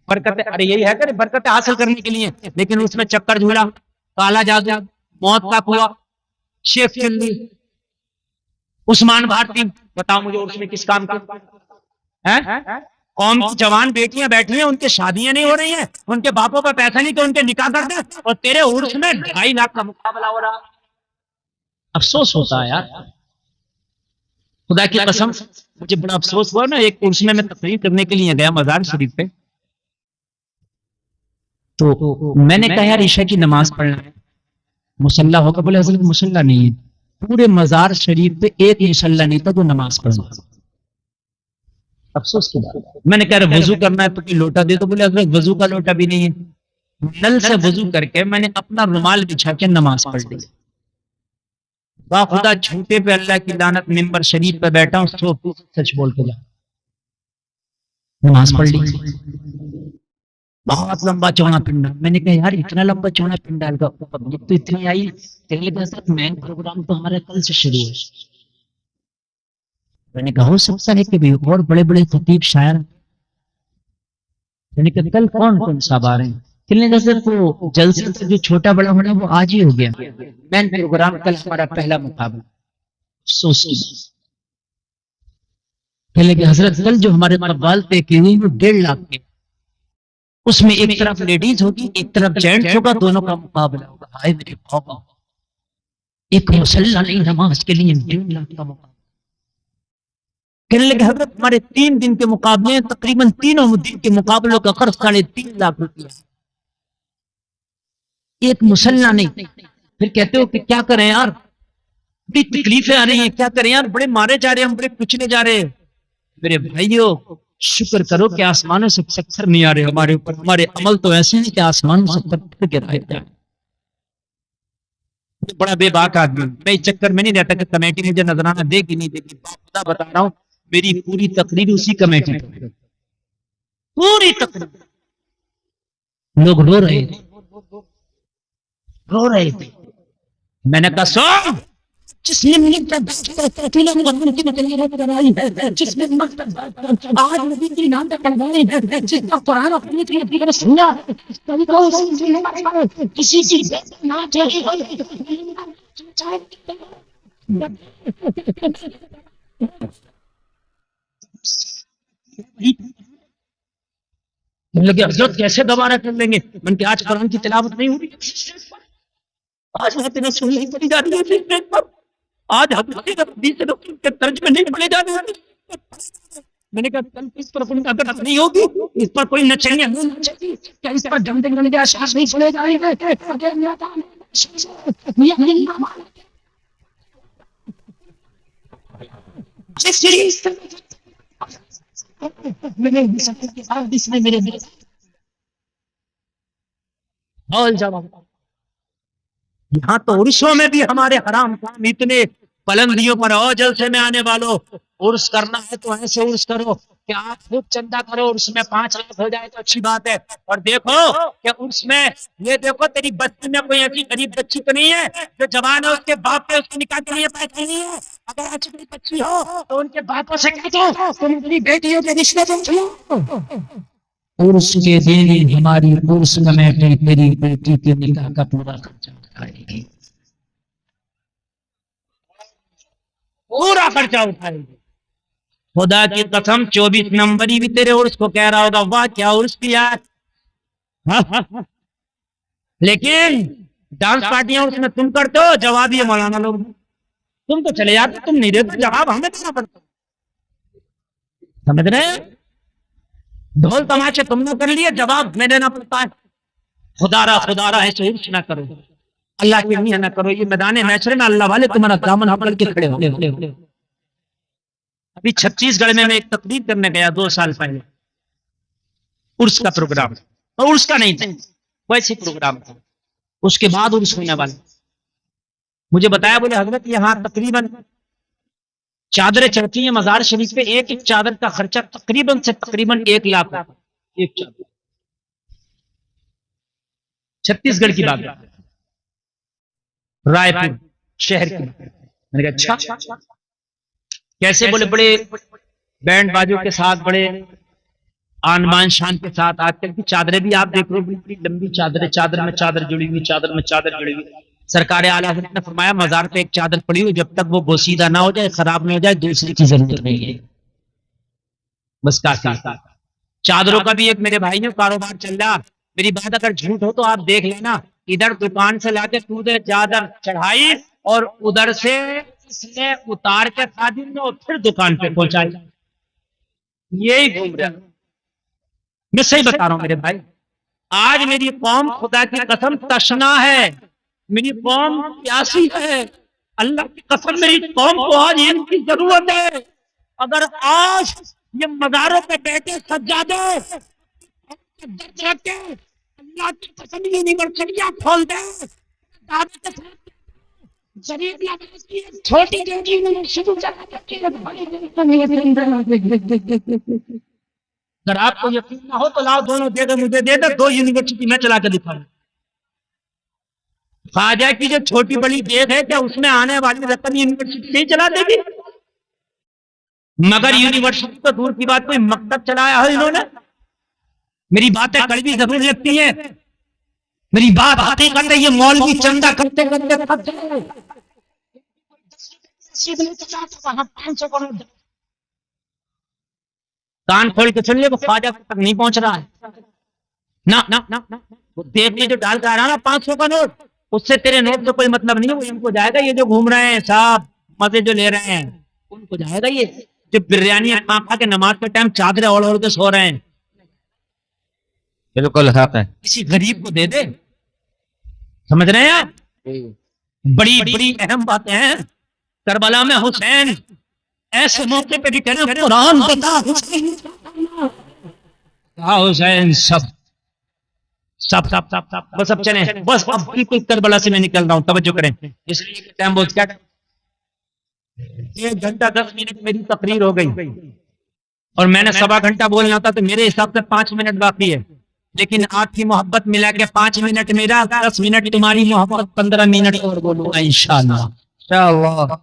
बरकत, अरे यही है कि बरकत हासिल करने के लिए, लेकिन उसमें चक्कर झूला, काला जादू, मौत का कुआं, शेफ चिल्ली, उस्मान भारती। बताओ मुझे उसमें किस काम का है? कौम की जवान बेटियां बैठी हैं, उनकी शादियां नहीं हो रही हैं, उनके बापों पर पैसा नहीं तो उनके निकाह कर दे, और तेरे उर्स में 2.5 लाख का मुकाबला हो रहा। अफसोस होता है यार, खुदा की कसम मुझे बड़ा अफसोस हुआ ना। एक उर्स में मैं तकरीर करने के लिए गया मजार शरीफ पे, तो मैंने कहा यार ईशा की नमाज पढ़ना है, मुसल्ला होगा? बोले हजरत मुसल्ला नहीं है, पूरे मजार शरीफ पे एक मुसल्ला नहीं था तो नमाज पढ़ना। अफसोस की बात। मैंने कहा वजू करना है तो कोई लोटा दे, तो बोले हजरत वजू का लोटा भी नहीं है। नल से वजू करके मैंने अपना रुमाल बिछा के नमाज पढ़ ली। वाह खुदा, झूठे पे अल्लाह की लानत, मिंबर शरीफ पे बैठा हूं, सच बोल के जा नमाज पढ़ ली। बहुत लंबा चौड़ा पिंडा। मैंने कहा यार इतना लंबा चौड़ा पिंडाल का पब्लिक तो इतनी आई, तेरे साथ मेन प्रोग्राम तो हमारे कल से शुरू है। मैंने कहा हो सकता है कि भी और बड़े बड़े खतीब शायर। मैंने कहा कल कौन कौन सा आ रहे हैं? कहने का सर तो जलसे से जो छोटा बड़ा होना वो आज ही हो गया, मेन प्रोग्राम कल हमारा पहला मुकाबला। कहने के हजरत कल जो हमारे मकबाल तय की हुई वो 1.5 लाख के, उसमें एक तरफ लेडीज होगी एक तरफ जेंट्स होगा, दोनों का मुकाबला होगा। हाय मेरे बाबा, एक मुसल्ला नहीं नमाज के लिए 1.5 लाख का मुकाबला। कहने लगे हजरत हमारे 3 दिन के मुकाबले हैं, तकरीबन तीनों दिन के मुकाबलों का खर्च 3.5 लाख रुपया, एक मुसल्ला नहीं। फिर कहते हो कि क्या करें यार, बड़ी तकलीफें आ रही हैं, क्या करें यार, बड़े मारे जा रहे हैं, हम बड़े कुचले जा रहे हैं। मेरे भाइयों शुक्र करो कि आसमानों से पत्थर नहीं आ रहे हमारे ऊपर, हमारे अमल तो ऐसे हैं कि आसमानों से पत्थर गिराए जाए। बड़ा बेबाक आदमी, मैं इस चक्कर में नहीं रहता कि कमेटी मुझे नजराना देगी नहीं देगी। बाप बता रहा हूँ, मेरी पूरी तकरीर उसी कमेटी पर, पूरी तकरीर। लोग रो रहे थे, रो रहे थे। मैंने कहा सो जिसने आज नबी के नाम पे करवाई है, जिसका कुरान अपनी तरीके से सुना, किसी की ना चाहिए। लगे हजरत कैसे दोबारा कर लेंगे? मन के आज कुरान की तिलावत नहीं हो रही, आज तेरे सुन नहीं पड़ी जा रही है, आज के तर्जमे नहीं पढ़े जा रहे हैं। मैंने कहा कल इस पर कोई अगर नहीं होगी, इस पर कोई नचेंगे, क्या इस पर जमते करने के आसास नहीं पड़े जा रहे हैं? और जवाब यहाँ तो उर्सों में भी हमारे हराम काम इतने बुलंदियों पर। और जलसे में आने वालों, उर्स करना है तो ऐसे उर्स करो कि आप खुद चंदा करो, उर्स में 5 लाख हो जाए तो अच्छी बात है। और देखो कि उर्स में ये देखो तेरी बस्ती में कोई ऐसी गरीब बच्ची तो नहीं है जो जवान है, उसके बाप पे उसके निकाह के लिए पैसे नहीं है। अगर ऐसी कोई बच्ची हो तो उनके बापों से कहते तुम मेरी बेटियों के रिश्ते लो। उर्स के दिन हमारी उर्स कमेटी तेरी बेटी के निकाह का पूरा खर्चा उठाएगी, पूरा खर्चा उठाएगी। खुदा की कसम 24 नंबरी भी तेरे उर्स को कह रहा होगा वाह क्या उर्स किया। लेकिन डांस पार्टियां उसमें तुम करते हो, जवाब ये मौलाना लोग, तुम तो चले जाते, तुम नहीं देते जवाब, हमें देना पड़ता। समझ रहे हैं? ढोल तमाचे तुमने कर लिए, जवाब में देना पड़ता है। खुदारा ऐसे उर्स ना करो, अल्लाह की मियां ना करो। ये मैदान मैशर में अल्लाह वाले तुम्हारा दामन पकड़ के खड़े हो। अभी छत्तीसगढ़ में मैं एक तकरीर करने गया 2 साल पहले, उर्स का प्रोग्राम, और उर्स का नहीं था, वैसे प्रोग्राम था। उसके बाद उर्स होने वाला, मुझे बताया बोले हजरत यहाँ तकरीबन चादरें चढ़ती हैं मजार शरीफ पे, एक एक चादर का खर्चा तकरीबन से तकरीबन 1 लाख, एक चादर। छत्तीसगढ़ की बात, रायपुर शहर की। मैंने कहा अच्छा कैसे? बोले बड़े बैंड बाजों के साथ, बड़े आन बान शान के साथ। आजकल की चादरें भी आप देख रहे हो, बड़ी लंबी चादरें, चादर में चादर जुड़ी हुई, चादर में चादर जुड़ी हुई। सरकार आला हज़रत ने फरमाया मजार पे एक चादर पड़ी हुई, जब तक वो बोसीदा ना हो जाए, खराब नहीं हो जाए, दूसरी की जरूरत नहीं है, बस काफी। चादरों का भी एक मेरे भाई ने कारोबार चल रहा। मेरी बात अगर झूठ हो तो आप देख लेना, इधर दुकान से लाके तूने चादर चढ़ाई और उधर से इसने उतार के खादिम में और फिर दुकान पे पहुंचाई, यही घूम रहा। मैं सही बता रहा हूं मेरे भाई, आज मेरी कौम खुदा की कसम तशना है, मेरी कौम प्यासी है, अल्लाह की कसम मेरी कौम को आज इनकी जरूरत है। अगर आज ये मज़ारों पे बैठे सज्जादे रख के अल्लाह की कसम यूनिवर्सिटियां खोल दे, शरीफ नवाज की एक छोटी छोटी यूनिवर्सिटी चला सकती है, अगर आपको यकीन ना हो तो लाओ दोनों दे दो, मुझे दे दो, 2 यूनिवर्सिटी मैं चला के दिखाऊं। ख्वाजा की जो छोटी बड़ी देख है क्या उसमें आने वाली रकम यूनिवर्सिटी नहीं चला देगी? मगर यूनिवर्सिटी तो दूर की बात, कोई मकतब चलाया है इन्होंने। मेरी बातें कड़वी जरूर लगती है, मेरी बात आते करते ये मौलवी चंदा करते करते थक गए। कान खोल के सुन ले, वो ख्वाजा तक नहीं पहुंच रहा है ना ना ना ना। वो देख जो डाल कर आ रहा ना 500 का नोट, उससे तेरे नोट से कोई मतलब नहीं है, वो इनको जाएगा। ये जो घूम रहे हैं साहब, मजे जो ले रहे हैं, उनको जाएगा। ये जो बिरयानी खा खा के नमाज के टाइम चादरें ओढ़ ओढ़ के सो रहे हैं, बिल्कुल हक है। किसी गरीब को दे दे। समझ रहे हैं आप? बड़ी बड़ी अहम बातें हैं। करबला में हुसैन ऐसे मौके पे भी कह रहे हैं, कुरान बता हुसैन, हुसैन सब सब सब सब सब बस अब चले, बस अब बिल्कुल करबला से मैं निकल रहा हूँ, तवज्जो करें। इसलिए टाइम बहुत क्या 1 घंटा 10 मिनट मेरी तकरीर हो गई और मैंने 1.25 घंटा बोलना था, तो मेरे हिसाब से 5 मिनट बाकी है। लेकिन आपकी मोहब्बत मिला के 5 मिनट मेरा, 10 मिनट तुम्हारी मोहब्बत, 15 मिनट और बोलूंगा इंशाअल्लाह।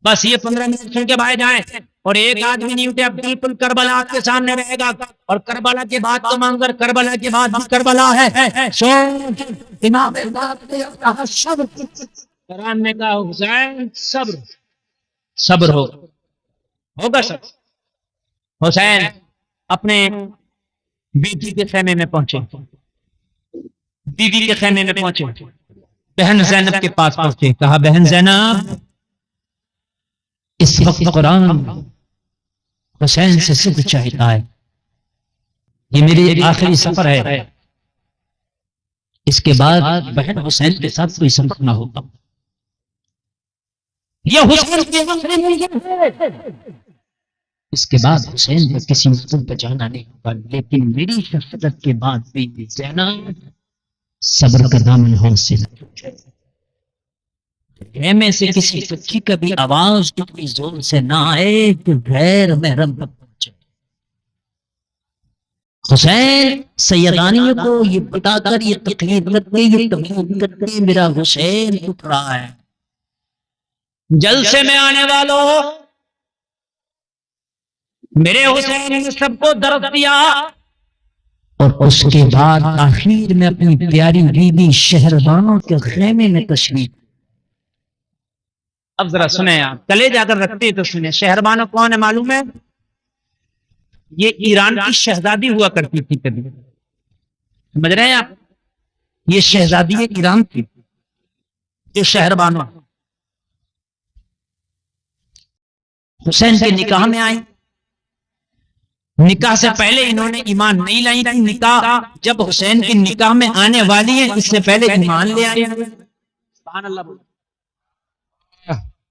बस ये 15 मिनट सुन के भाई जाए और एक आदमी नहीं उठे, अब बिल्कुल करबला आपके सामने रहेगा। और करबला के बाद तो मंजर, करबला के बाद भी करबला है। इमाम कुरान ने कहा हुसैन सब्र सब्र होगा सब। हुसैन अपने बेटी के खेमे में पहुंचे, बीवी के खेमे में पहुंचे, बहन जैनब के पास पहुंचे। कहा बहन जैनब, इस वक्त कुरान हुसैन से सिद्ध चाहता है, ये मेरी आखिरी सफर है, इसके बाद बहन हुसैन के साथ कोई सफर ना होगा। ये हुसैन के इसके बाद हुसैन को किसी मंजिल पर जाना नहीं होगा, लेकिन मेरी शहादत के बाद भी जैनब सब्र का दामन हासिल में से किसी बच्ची का भी आवाज इतनी जोर से ना आए कि गैर महरम तक पहुंचे। हुसैन सैयदानियों को ये बताकर, ये तकलीफ करके, ये तकलीफ करके मेरा हुसैन उठ रहा है। जलसे में आने वालों, मेरे हुसैन ने सबको दर्द दिया और उसके बाद आखिर में अपनी प्यारी बीबी शहरबानों के खेमे में तशरीफ। अब जरा सुने आप, कले जाकर रखते हैं तो सुने। शहरबानो कौन है मालूम है? ये ईरान की शहजादी हुआ करती थी कभी, समझ रहे हैं आप? ये शहजादी ईरान थी जो शहरबानो हुसैन के निकाह में आई। निकाह से पहले इन्होंने ईमान नहीं लाई, निकाह जब हुसैन के निकाह में आने वाली है इससे पहले ईमान ले आई। सुभान अल्लाह।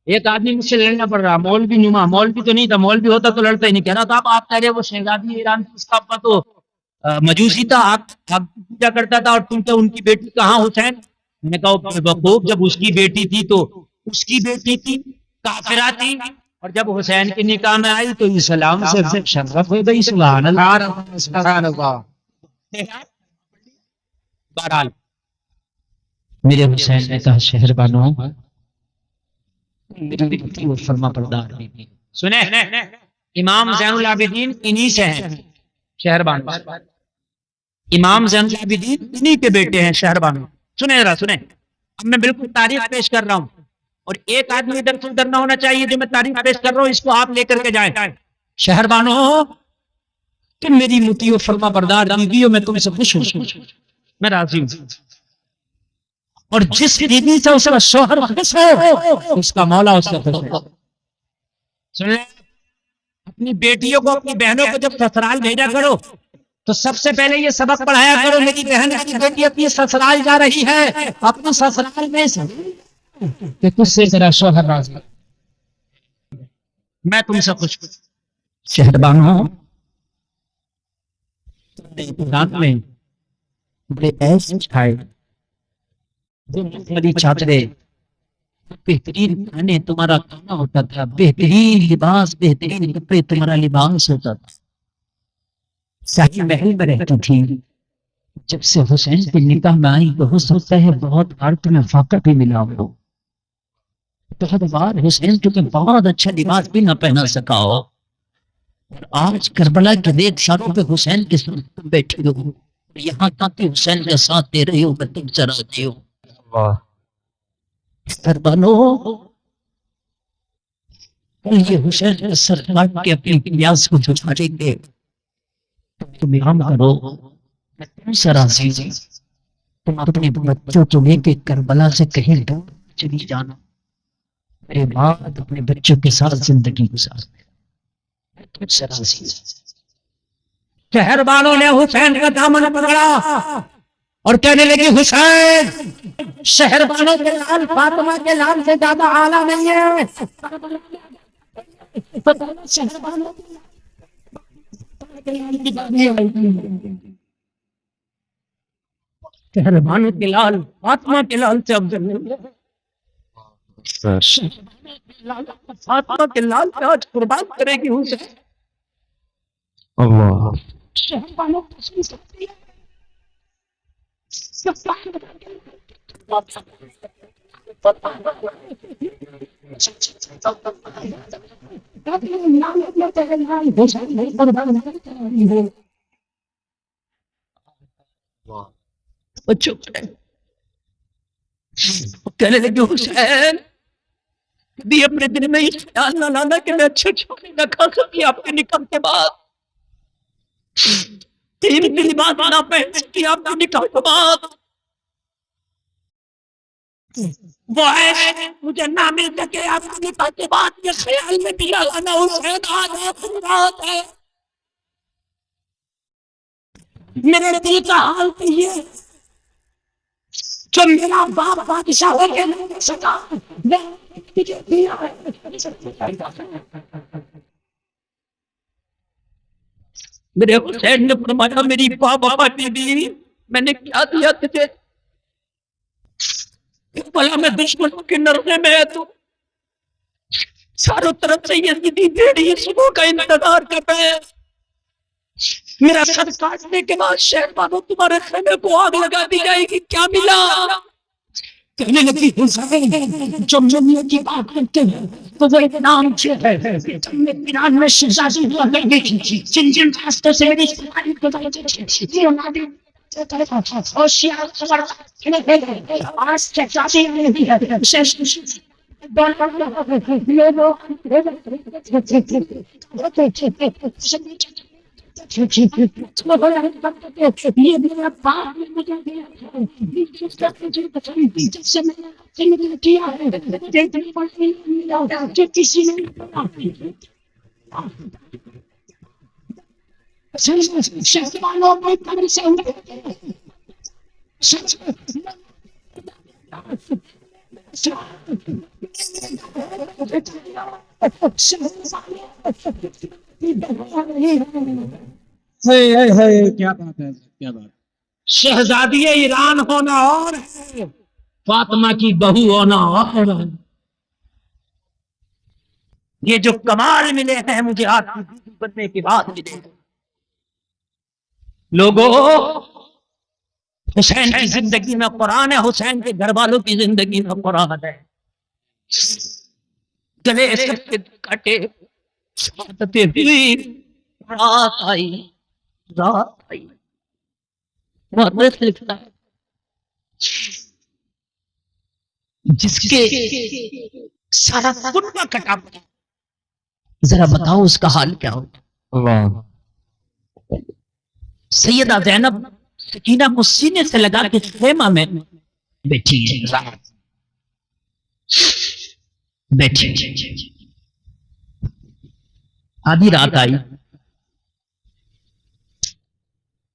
एक आदमी मुझसे लड़ना पड़ रहा, मौलवी नुमा, मौलवी तो नहीं था, मौलवी होता तो लड़ता ही नहीं। कह रहा था आप कह रहे वो शहजादी ईरान की, उसका अब्बा तो मजूसी था, आप पूजा करता था, और तुम तो उनकी बेटी कहाँ हुसैन? मैंने कहा बखूब, जब उसकी बेटी थी तो उसकी बेटी थी, काफिरा थी, और जब हुसैन के निकाह में आई तो इस्लाम से शर्फ हो गई। सुभान अल्लाह। बहरहाल मेरे हुसैन ने कहा शहरबानो मेरी फरमा पर्दार सुने, इमाम ज़ैनुल आबिदीन इन्हीं से हैं शहरबानो। इमाम ज़ैनुल आबिदीन इन्हीं के बेटे हैं शहरबानो। सुने जरा सुने, अब मैं बिल्कुल तारीफ पेश कर रहा हूँ और एक आदमी इधर से उधर ना होना चाहिए। जो मैं तारीफ पेश कर रहा हूँ इसको आप लेकर के जाए। शहरबानो तुम मेरी मुती फरमा बरदार बीवी हो, मैं तुमसे खुश हूँ, मैं राजी हूँ। और जिस बीवी से उसका शोहर खुश हो उसका मौला उसका खुश है। सुन ले, अपनी बेटियों को, अपनी बहनों को जब ससुराल भेजा करो तो सबसे पहले ये सबक पढ़ाया करो, मेरी बहन की बेटी अपनी ससुराल जा रही है, अपने ससुराल में कि तुझसे जरा शोहर राजी, मैं तुमसे कुछ शहरबानो रात में बड़े ऐसे खाए, बड़ी चादरें, बेहतरीन खाने तुम्हारा खाना होता था, बेहतरीन लिबास, बेहतरीन कपड़े तुम्हारा लिबास होता था, शाही महल में रहती थी। जब से हुसैन के निकाह में आई तो हो सकता है बहुत बार तुम्हें फाका भी मिला हो, बहुत बार हुसैन तुम्हें बहुत अच्छा लिबास भी ना पहना सका हो, और आज करबला के रेत शारों पे हुसैन के साथ तुम बैठी हो, यहाँ तक कि हुसैन का साथ दे रही हो, तुम चराते हो। करबलो कल ये हुसैन के सर काट के अपनी प्यास को छुड़ाएंगे, तुम काम करो, मैं तुमसे राजी हूं, तुम अपने बच्चों को लेके करबला से कहीं दूर चली जाना, मेरे बाद अपने बच्चों के साथ जिंदगी गुजारना, मैं तुमसे राजी हूं। शहरबानों ने हुसैन का दामन पकड़ा और कहने लगे, हुसैन शहरबानों के लाल फातिमा के लाल से ज्यादा आला नहीं है, शहरबानों शहरबानों के लाल फातिमा के लाल से अफजल नहीं है, फातिमा के लाल पे आज कुर्बान करेगी हुसैन। अल्लाह शहरबानों को सुन सकती है, चुप रहे, कहने लगे, हुसैन कभी अपने दिल में ये ख्याल ना लाना कि मैं अच्छे छोटे न खा सकी आपके निकाह के बाद, तीन की लिबास ना पहन सकी आपके निकाह के बाद, वो है मुझे ना मिल सके आपके निकाह के बाद, ये ख्याल में भी लाना हुसैन आज आखिरी रात है, मेरे दिल का हाल तो ये जो मेरा बाप बादशाह हो के नहीं दे सका, मेरे हुसैन ने फरमाया, मेरी बाबा बीवी मैंने क्या दिया तुझे, भला मैं दुश्मनों के नरमे में है तो चारों तरफ से ये सीधी भेड़ी सुबह का इंतजार कर रहे हैं, मेरा सर काटने के बाद शहरबानों तुम्हारे खेमे को आग लगा दी जाएगी, क्या मिला? कहने लगी, हुसैन जो मिलने की बात करते हैं तो वो एक नाम से है, तुमने ईरान में शहजादी हुआ करती थी, जिन जिन रास्ते से मेरी सवारी गुजरती थी, वो नादी होशियार खबर आज शहजादी नहीं है, ये मेरा बाप ने मुझे दिया है, जिससे मैंने किया है, जो किसी ने शहरबानों में कम से क्या बात है, क्या बात। शहजादी ईरान होना और है, फातिमा की बहू होना और है। ये जो कमाल मिले हैं मुझे आपकी बीवी बनने के बाद मिले। लोगों, हुसैन की जिंदगी में कुरान है, हुसैन के घर वालों की जिंदगी में कुरान है। गले सबके काटे, शहादतें हुई, रात आई, रात आई। मुहर्रिख लिखता है, जिसके सारा कुर्बा कटा पड़ा, जरा बताओ उसका हाल क्या होगा। अल्लाह सैयदा ज़ैनब सकीना को सीने से लगा के खेमा में बैठी है, बैठी। आधी रात आई,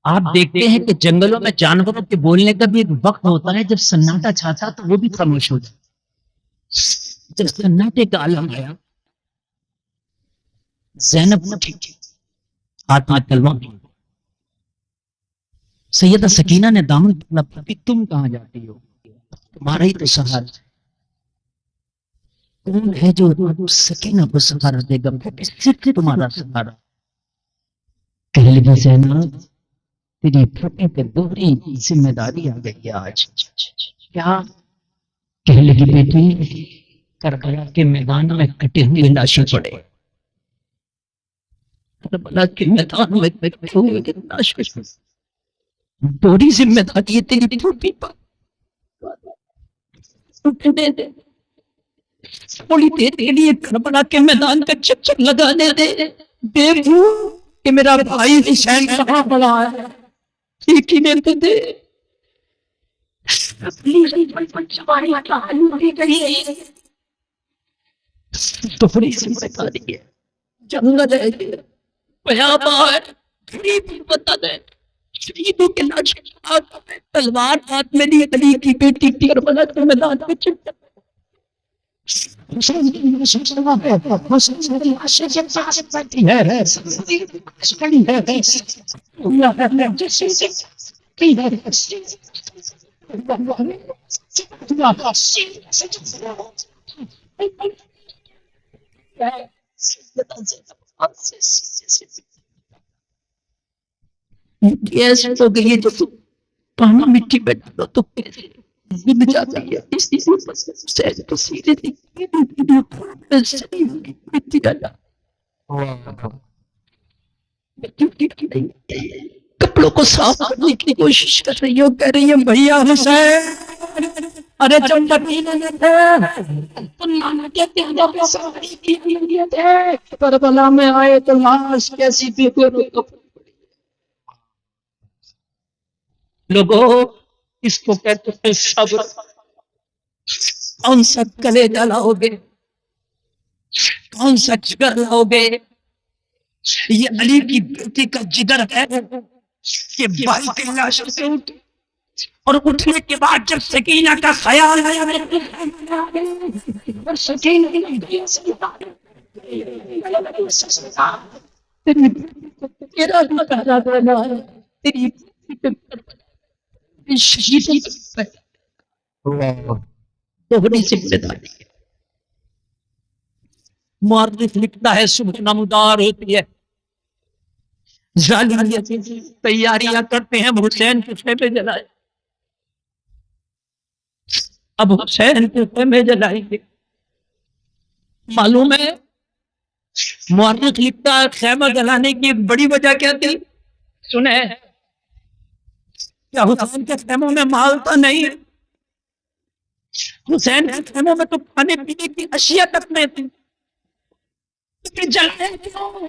आप देखते हैं कि जंगलों में जानवरों के बोलने का भी एक वक्त होता है जब सन्नाटा छाता तो वो भी खामोश हो जाता। जब सन्नाटे का आलम आया, ज़ैनब उठी, हाथ में तलवार, सैयदा सकीना ने दामन पकड़ा कि तुम कहां जाती हो, तुम्हारा ही तो सहारा, कौन है जो सकीना को सहारा देगा, किससे तुम्हारा सहारा। कह लगी ज़ैनब तेरी फटे पे दोहरी जिम्मेदारी आ गई है आज। क्या? कह लगी बेटी करबला के मैदान में कटे हुए लाशें पड़े, करबला के मैदान में कटे हुए लाशें, दोहरी जिम्मेदारी है तेरी फूफी पर। उठने दे, थोड़ी देर के लिए करबला के मैदान का चक्कर लगाने दे, देखूं कि मेरा भाई हुसैन कहां पड़ा है, ठीक ही नहीं दे। तो बड़ी जिम्मेदारी है, जंगल है, भयावह है, गरीबी बता दे, शहीदों के लाश तलवार हाथ में लिए अली की बेटी करबला के मैदान में चक्कर। ऐसे तो गई जो पानी मिट्टी में डालो तो गिर जाती है, इसी से तो सीधे मिट्टी डाला, कपड़ों को साफ करने की कोशिश कर रही हो, कह रही है भैया हुसैन, अरे जब करबला में आए तो लाश कैसी थी, लोगों इसको कहते हैं सब्र। कौन सा कलेजा लाओगे, कौन सा जिगर लाओगे, ये अली की बेटी का जिगर है कि भाई की लाश से उठे, और उठने के बाद जब सकीना का ख्याल आया मुअर्रिख लिखता है सुबह नमदार होती है, जालिम तैयारियां करते हैं हुसैन के खेमे जलाए, अब हुसैन के खेमे जलाएंगे। मालूम है मुअर्रिख लिखता है खेमा जलाने की एक बड़ी वजह क्या थी, सुने क्या हुसैन के खेमों में माल तो नहीं, हुसैन के खेमों में तो खाने पीने की अशिया तक में थी, तो फिर जलाए क्यों?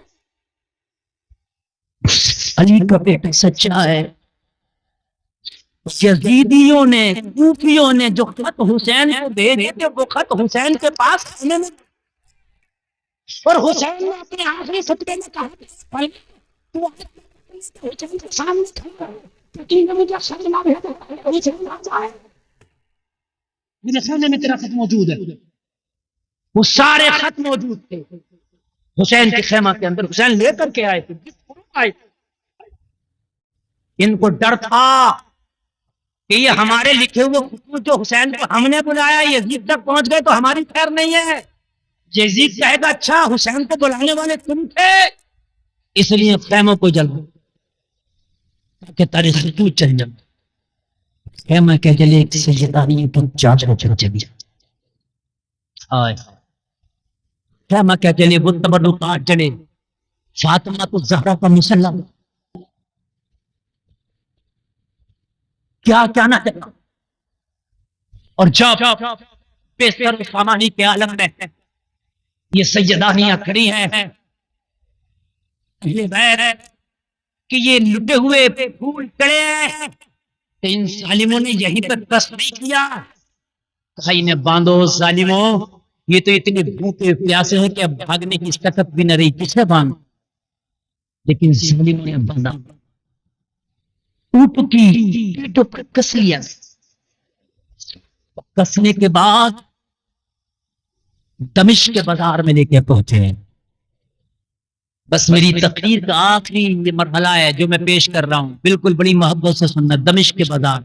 अली का बेटा सच्चा है। यजीदियों ने, कूफियों ने जो खत हुसैन को दे दिए थे वो खत हुसैन के पास खाने में, और हुसैन ने अपने आखिरी खुतबे में कहा तू सामने मेरे खाने में तेरा खत मौजूद है, वो सारे खत मौजूद थे हुसैन के खेमा के अंदर, हुसैन लेकर के आए थे। इनको डर था कि ये हमारे लिखे हुए जो हुसैन को हमने बुलाया यजीद तक पहुंच गए तो हमारी खैर नहीं है, यजीद कहेगा अच्छा हुसैन को बुलाने वाले तुम थे, इसलिए खेमों को जलाओ कि तारीख तू चल जा। खेमा के जले एक सैयदानी तो जांच चली खेमा के जले वो तबरुकात जले, फातिमा तो ज़हरा का मुसल्ला, क्या क्या ना चला, और जब पेशर सामानी के आलम में ये सैयदानियां खड़ी हैं, ये बैर है कि ये लुटे हुए फूल खड़े हैं, तो इन जालिमों ने यहीं पर कस नहीं किया, कहा इन्हें बांधो जालिमों, ये तो इतने भूखे प्यासे हैं कि अब भागने की ताकत भी न रही, किसे बांध, लेकिन जालिमों ने बांधा। ऊँट की पीठों पर कस लिया। कसने के बाद दमिश्क के बाजार में लेके पहुंचे। बस मेरी तकरीर का आखिरी ये मरहला है जो मैं पेश कर रहा हूं, बिल्कुल बड़ी मोहब्बत से सुनना। दमिश्क के बाजार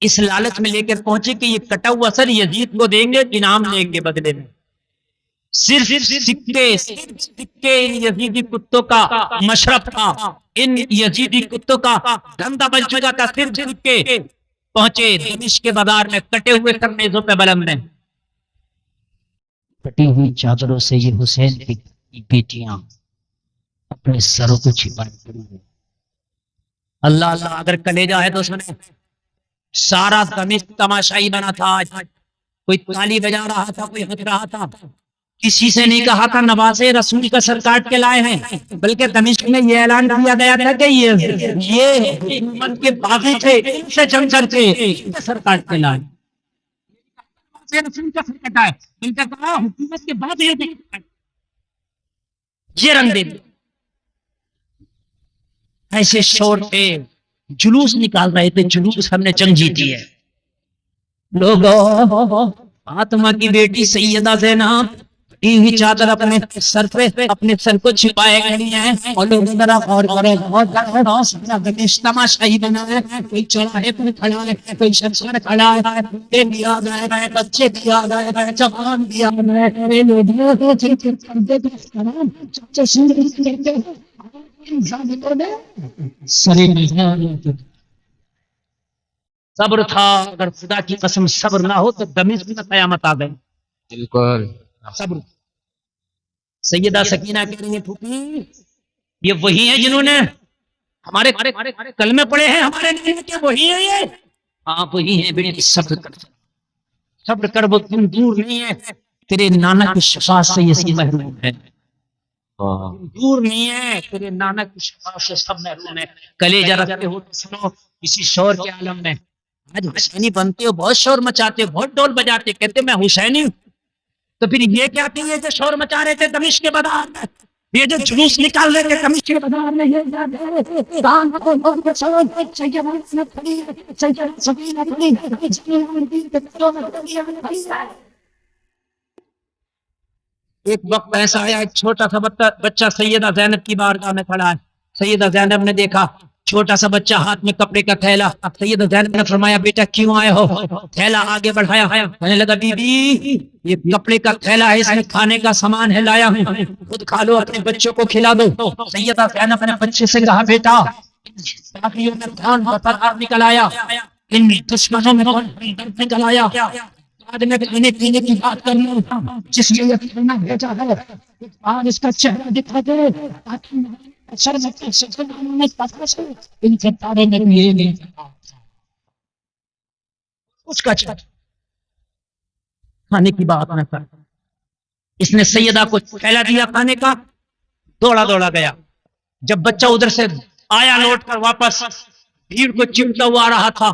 इस लालच में लेकर पहुंचे कि ये कटा हुआ सर यजीद को देंगे, इनाम लेंगे बदले में। सिर्फ सिक्के इन यजीदी कुत्तों का मशरफ था, इन यजीदी कुत्तों का धंधा बन चुका था। सिर्फ सिक्के पहुंचे दमिश्क के बाजार में, कटे हुए सर मेजों पे बलम में, कटी हुई चादरों से ये हुसैन की बेटियां अपने सरों को छिपाए पड़ी हैं। अल्लाह अल्लाह, अगर कलेजा है तो उसमें सारा दमिश्क तमाशाई बना था। आज कोई ताली बजा रहा था, कोई हंस रहा था, किसी से नहीं कहा था नवासे रसूल का सर काट के लाए हैं, बल्कि दमिश्क में ये ऐलान किया गया था कि ये हुकूमत के बागी थे, इनसे जंग करके सर काट के लाए। रसूल का सर कटा है, इनका कहा हुकूमत के बाद ये रंग दे। ऐसे शोर थे, जुलूस निकाल रहे थे, जुलूस हमने जंग जीती है। लोगों, फातिमा की बेटी सैयदा ज़ैनब हुई चादर अपने सर पे, अपने सर को छिपाए खड़ी है। और लोग जरा गौर करें, तमाशाई बना है, कोई चौराहे पर खड़ा है, कोई शमशान खड़ा है, बूढ़े भी आ गए हैं, बच्चे भी आ गए हैं, जवान भी आ गए। सब्र था, अगर खुदा की कसम सब्र ना हो तो दमिश्क में कयामत आ गई। बिल्कुल सब्र। सैयदा सकीना कह रही है, फूफी ये वही है जिन्होंने हमारे कलमे पड़े हैं, हमारे नहीं क्या वही है ये? हाँ वही है बेटे, सब्र कर, सब्र कर, वो तुम दूर नहीं है, तेरे नाना की शफाअत से ये सब महरूम है, दूर नहीं है, तेरे नाना की शफाअत से सब महरूम है। कलेजा रखते हो तो सुनो, किसी शोर के आलम में आज हुसैनी बनते हो, बहुत शोर मचाते हो, बहुत ढोल बजाते, कहते मैं हुसैनी हूं, तो फिर ये क्या थी ये जो शोर मचा रहे थे दमिश्क के बाजार में, ये जो जुलूस निकाल रहे थे दमिश्क के बाजार में, ये एक वक्त ऐसा आया, एक छोटा सा बच्चा सैयदा ज़ैनब की बारगाह में खड़ा है। सैयदा ज़ैनब ने देखा छोटा सा बच्चा, हाथ में कपड़े का थैला। सैयदा ज़ैनब ने फरमाया, बेटा क्यों आए हो? थैला आगे बढ़ाया, कहने लगा, बीबी ये कपड़े का थैला है, इसमें खाने का सामान है, लाया हूँ, खुद खा लो, अपने बच्चों को खिला दो। सैयदा ज़ैनब ने बच्चे से कहा, बेटा बाकियों में कौन बरकरार निकल आया, इन दुश्मनों में कौन निकल आया? बाद में खाने पीने की बात करना, जिसने ये खाना भेजा है आज इसका चेहरा दिखा दे, ताकि इनके तारे में ये नहीं उसका खाने की बात न कर। इसने सैयदा को थैला दिया खाने का, दौड़ा दौड़ा गया। जब बच्चा उधर से आया लौट कर वापस, भीड़ को चिमटा हुआ आ रहा था।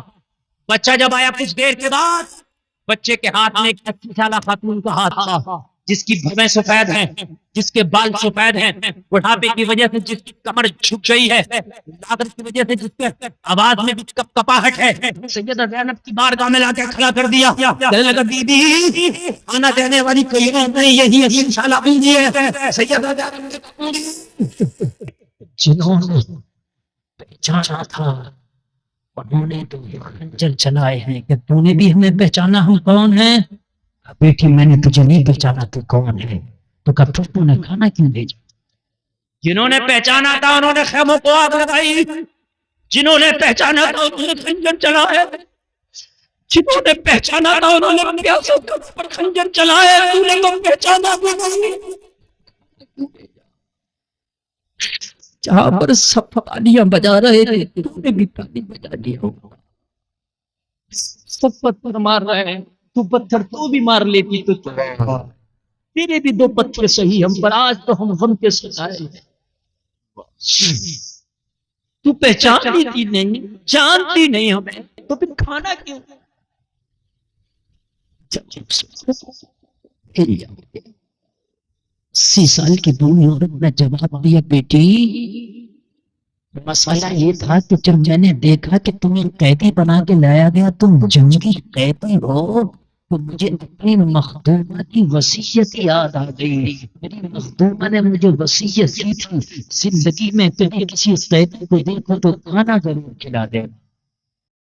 बच्चा जब आया कुछ देर के बाद, बच्चे के हाथ में एक अच्छी साला खातून का हाथ था, जिसकी भवें सफेद हैं, जिसके बाल सफेद हैं, बुढ़ापे की वजह से जिसकी कमर झुक गई है, लागत की वजह से जिसके आवाज में भी कपाहट है। सैयदा ज़ैनब की बारगाह में लाकर खड़ा कर दिया। कहने लगा, बीबी खाना देने वाली कोई नहीं, यही अजीम साला बीवी है। सैयदा ज़ैनब जिन्होंने पहचाना था उन्होंने तो खंजर चलाए हैं कि तूने भी हमें पहचाना हम कौन है? बेटी मैंने तुझे नहीं पहचाना, तू कौन है? तो कब तूने खाना क्यों भेजा? जिन्होंने पहचाना था उन्होंने खेमों को आग लगाई, जिन्होंने पहचाना था उन्होंने खंजर चलाए, जिन्होंने पहचाना था उन्होंने प्यासों पर खंजर चलाए, तूने तो पहचाना भी नहीं। जहां पर सब तालियां बजा रहे थे तूने भी ताली बजा दी होगा। सब पत्थर मार रहे हैं, तू पत्थर तो भी मार लेती तो तेरे भी दो पत्थर सही हम पर, आज तो हम गम के सताए। तू पहचानती थी नहीं, जानती नहीं हमें, तो फिर खाना क्यों? 80 साल की बूढ़ी औरत ने जवाब दिया, बेटी मसला ये था कि जब मैंने देखा कि तुम्हें कैदी बना के लाया गया, तुम जंगी कैदी हो, तो मुझे अपनी मखदूमा की वसीयत याद आ गई। मेरी मखदूमा ने मुझे वसीयत की थी, जिंदगी में कभी किसी कैदी को देखो तो खाना जरूर खिला देना।